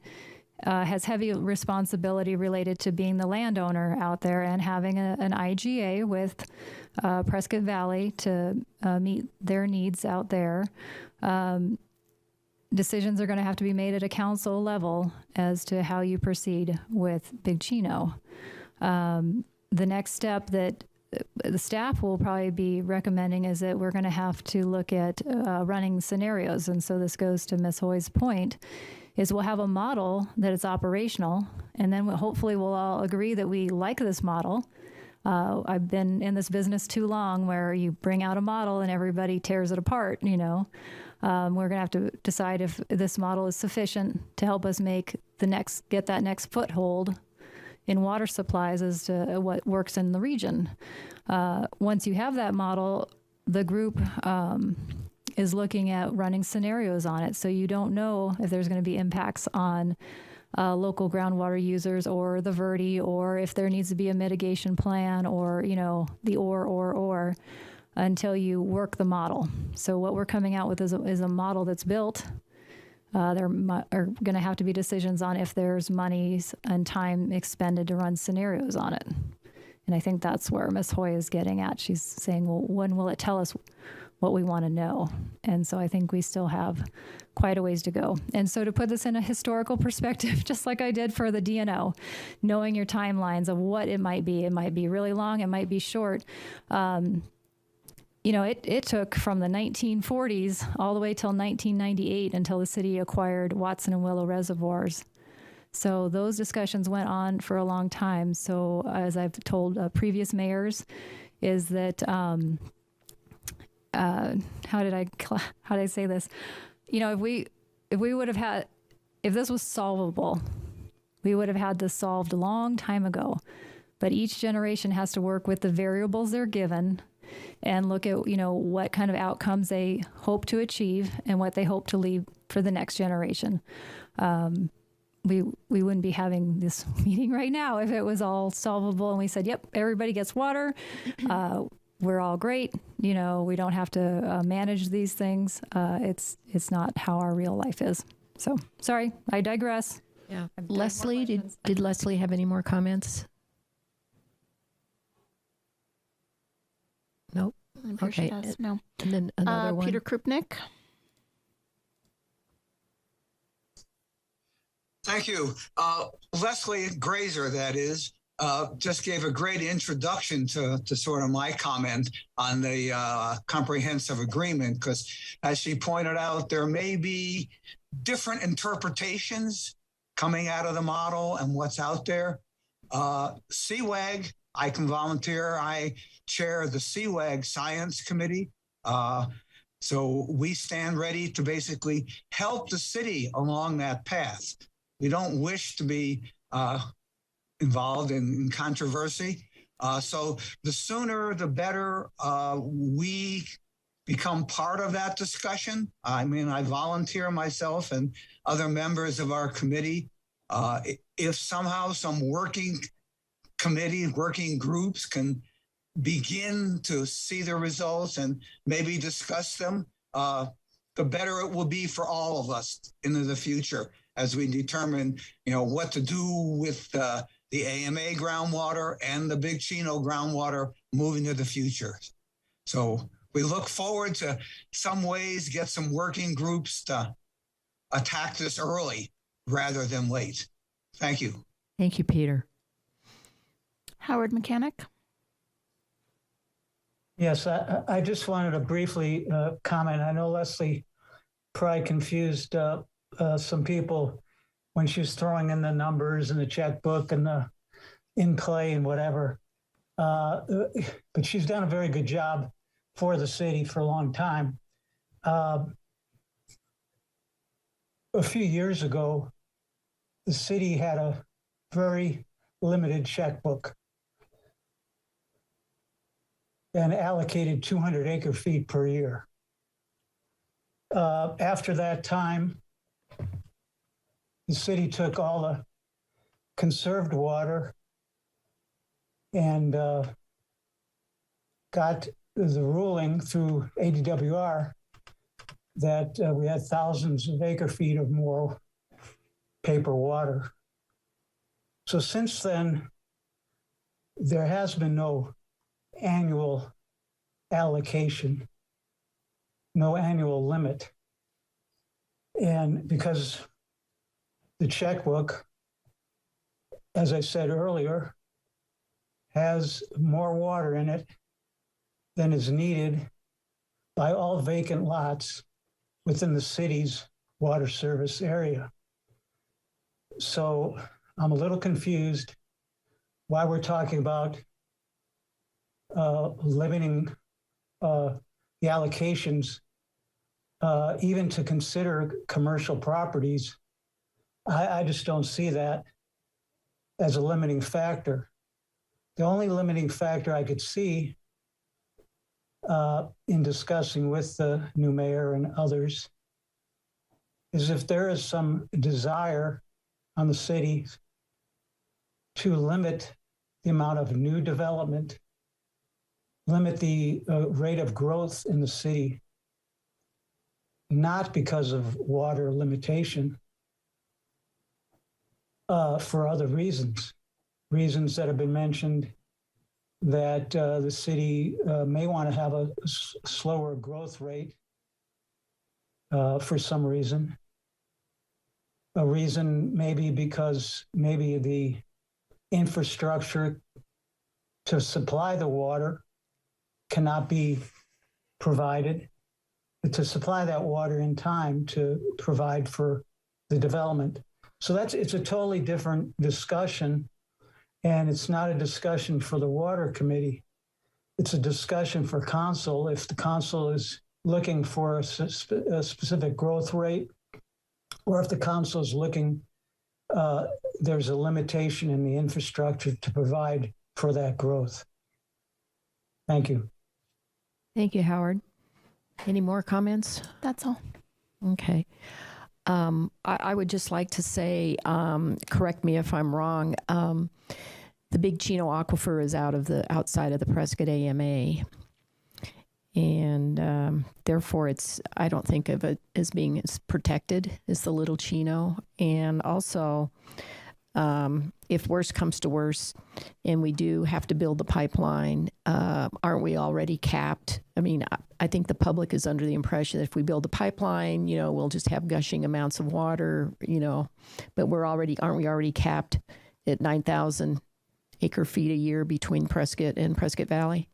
has heavy responsibility related to being the landowner out there and having an IGA with Prescott Valley to meet their needs out there. Decisions are going to have to be made at a council level as to how you proceed with Big Chino. The next step that the staff will probably be recommending is that we're going to have to look at running scenarios. And so this goes to Ms. Hoy's point, is we'll have a model that is operational, and then hopefully we'll all agree that we like this model. I've been in this business too long where you bring out a model and everybody tears it apart, We're going to have to decide if this model is sufficient to help us get that next foothold in water supplies as to what works in the region. Once you have that model, the group is looking at running scenarios on it. So you don't know if there's going to be impacts on local groundwater users or the Verde, or if there needs to be a mitigation plan or, the or, until you work the model. So what we're coming out with is a model that's built. There are going to have to be decisions on if there's monies and time expended to run scenarios on it. And I think that's where Ms. Hoy is getting at. She's saying, well, when will it tell us what we want to know? And so I think we still have quite a ways to go. And so to put this in a historical perspective, just like I did for the DNO, knowing your timelines of what it might be really long, it might be short. It took from the 1940s all the way till 1998 until the city acquired Watson and Willow reservoirs. So those discussions went on for a long time. So as I've told previous mayors, is that how did I say this? If we would have had, if this was solvable, we would have had this solved a long time ago. But each generation has to work with the variables they're given and look at, what kind of outcomes they hope to achieve and what they hope to leave for the next generation. We wouldn't be having this meeting right now if it was all solvable and we said, yep, everybody gets water. We're all great. We don't have to manage these things. It's not how our real life is. So sorry, I digress. Yeah. Leslie, did Leslie have any more comments? Nope. I'm sure she does. No. And then another one. Peter Krupnik. Thank you. Leslie Grazer, that is, just gave a great introduction to sort of my comment on the comprehensive agreement, because as she pointed out, there may be different interpretations coming out of the model and what's out there. CWAG, I can volunteer. I chair the CWAG Science Committee. So we stand ready to basically help the city along that path. We don't wish to be involved in controversy. So the sooner, the better we become part of that discussion. I mean, I volunteer myself and other members of our committee. If somehow some working committee, working groups can begin to see the results and maybe discuss them, the better it will be for all of us into the future as we determine, what to do with the AMA groundwater and the Big Chino groundwater moving to the future. So we look forward to some ways get some working groups to attack this early rather than late. Thank you. Thank you, Peter. Howard Mechanic. Yes, I just wanted to briefly comment. I know Leslie probably confused some people when she was throwing in the numbers and the checkbook and the in play and whatever. But she's done a very good job for the city for a long time. A few years ago, the city had a very limited checkbook and allocated 200 acre feet per year. After that time, the city took all the conserved water and got the ruling through ADWR that we had thousands of acre feet of more paper water. So since then, there has been no annual allocation, no annual limit. And because the checkbook, as I said earlier, has more water in it than is needed by all vacant lots within the city's water service area. So I'm a little confused why we're talking about limiting the allocations even to consider commercial properties. I just don't see that as a limiting factor. The only limiting factor I could see in discussing with the new mayor and others is if there is some desire on the city to limit the amount of new development, limit the rate of growth in the city, not because of water limitation, for other reasons that have been mentioned, that the city may want to have a slower growth rate for some reason. A reason maybe because maybe the infrastructure to supply the water cannot be provided, to supply that water in time to provide for the development. So it's a totally different discussion, and it's not a discussion for the water committee. It's a discussion for council. If the council is looking for a specific growth rate, or if the council is looking, there's a limitation in the infrastructure to provide for that growth. Thank you. Thank you, Howard. Any more comments? That's all. Okay. I would just like to say, correct me if I'm wrong, the Big Chino Aquifer is outside of the Prescott AMA. And therefore, I don't think of it as being as protected as the Little Chino. And also, if worse comes to worse and we do have to build the pipeline, aren't we already capped? I mean, I think the public is under the impression that if we build a pipeline, we'll just have gushing amounts of water, but aren't we already capped at 9,000 acre feet a year between Prescott and Prescott Valley?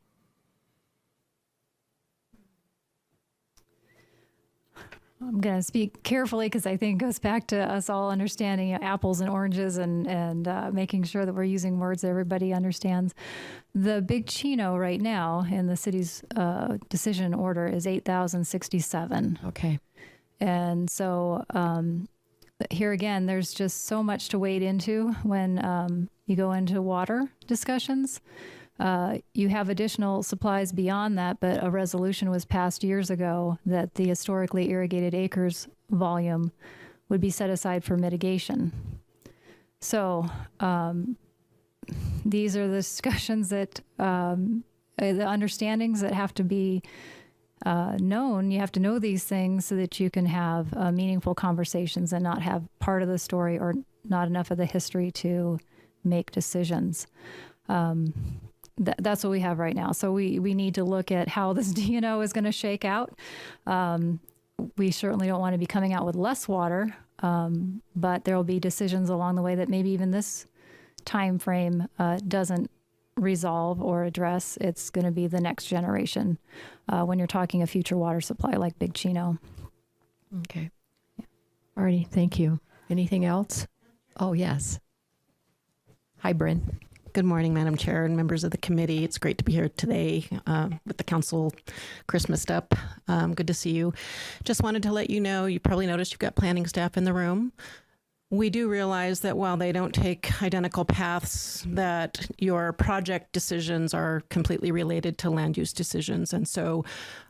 I'm going to speak carefully because I think it goes back to us all understanding apples and oranges and making sure that we're using words that everybody understands. The Big Chino right now in the city's decision order is 8,067. Okay. And so here again, there's just so much to wade into when you go into water discussions. You have additional supplies beyond that, but a resolution was passed years ago that the historically irrigated acres volume would be set aside for mitigation. So these are the discussions that, the understandings that have to be known. You have to know these things so that you can have meaningful conversations and not have part of the story or not enough of the history to make decisions. That's what we have right now. So we need to look at how this DNO is going to shake out. We certainly don't want to be coming out with less water, but there will be decisions along the way that maybe even this time frame doesn't resolve or address. It's going to be the next generation when you're talking a future water supply like Big Chino. Okay. Alrighty, thank you. Anything else? Oh, yes. Hi, Bryn. Good morning, Madam Chair and members of the committee. It's great to be here today with the council Christmased up. Good to see you. Just wanted to let you know, you probably noticed you've got planning staff in the room. We do realize that while they don't take identical paths, that your project decisions are completely related to land use decisions. And so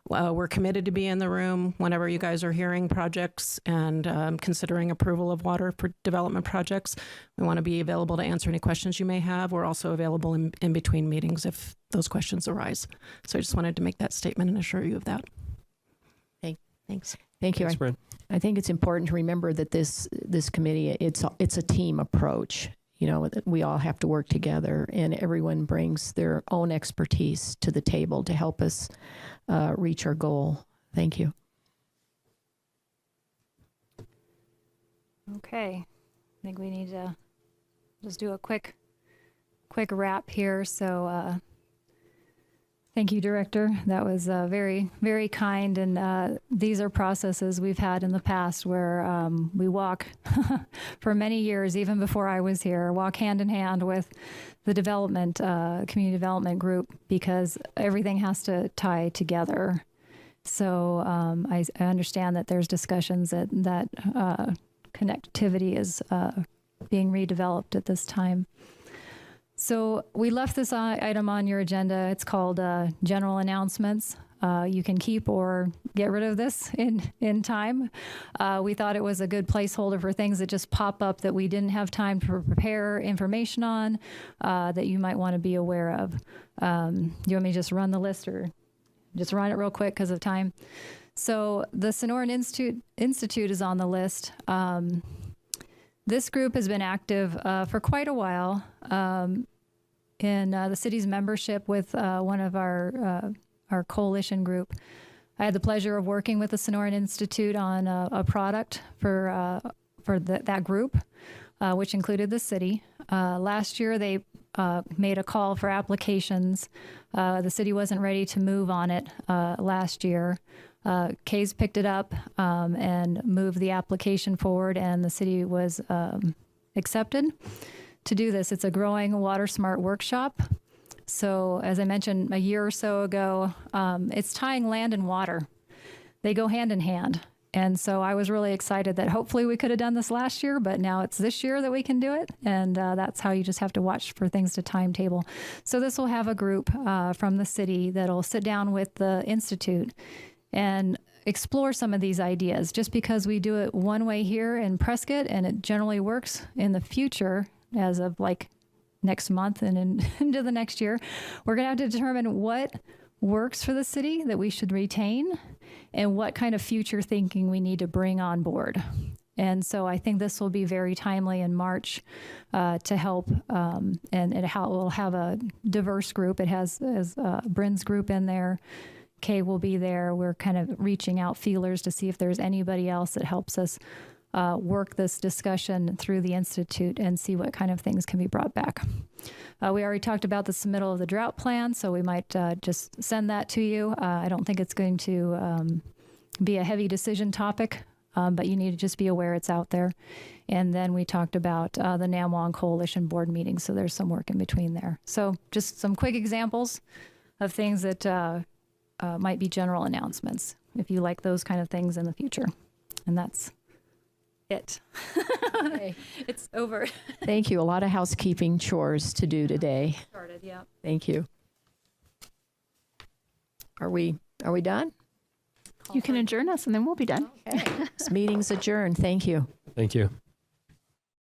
we're committed to be in the room whenever you guys are hearing projects and considering approval of water for development projects. We want to be available to answer any questions you may have. We're also available in between meetings if those questions arise. So I just wanted to make that statement and assure you of that. Hey, thanks. Thank you. Thanks, Bryn. I think it's important to remember that this committee, it's a team approach. That we all have to work together, and everyone brings their own expertise to the table to help us reach our goal. Thank you. Okay. I think we need to just do a quick wrap here. So thank you, Director. That was very, very kind. And these are processes we've had in the past where we walk for many years, even before I was here, walk hand in hand with the development, community development group, because everything has to tie together. So I understand that there's discussions that connectivity is being redeveloped at this time. So we left this item on your agenda. It's called general announcements. You can keep or get rid of this in time. We thought it was a good placeholder for things that just pop up that we didn't have time to prepare information on that you might want to be aware of. Do you want me to just run the list or just run it real quick because of time? So the Sonoran Institute is on the list. This group has been active for quite a while in the city's membership with one of our coalition group. I had the pleasure of working with the Sonoran Institute on a product for that group, which included the city. Last year, they made a call for applications. The city wasn't ready to move on it last year. Kays picked it up and moved the application forward, and the city was accepted to do this. It's a growing water smart workshop. So as I mentioned a year or so ago, it's tying land and water. They go hand in hand. And so I was really excited that hopefully we could have done this last year, but now it's this year that we can do it. And that's how you just have to watch for things to timetable. So this will have a group from the city that'll sit down with the Institute and explore some of these ideas. Just because we do it one way here in Prescott and it generally works in the future as of like next month and into the next year, we're going to have to determine what works for the city that we should retain and what kind of future thinking we need to bring on board. And so I think this will be very timely in March to help, and it will have a diverse group. It has Bryn's group in there. Kay will be there. We're kind of reaching out feelers to see if there's anybody else that helps us work this discussion through the Institute and see what kind of things can be brought back. We already talked about the submittal of the drought plan, so we might just send that to you. I don't think it's going to be a heavy decision topic, but you need to just be aware it's out there. And then we talked about the Namwong Coalition board meeting, so there's some work in between there. So just some quick examples of things that might be general announcements, if you like those kind of things in the future. And that's it. Okay. It's over. Thank you. A lot of housekeeping chores to do today. Started, yeah. Thank you. Are we done? You can adjourn us and then we'll be done. Okay. This meeting's adjourned. Thank you. Thank you.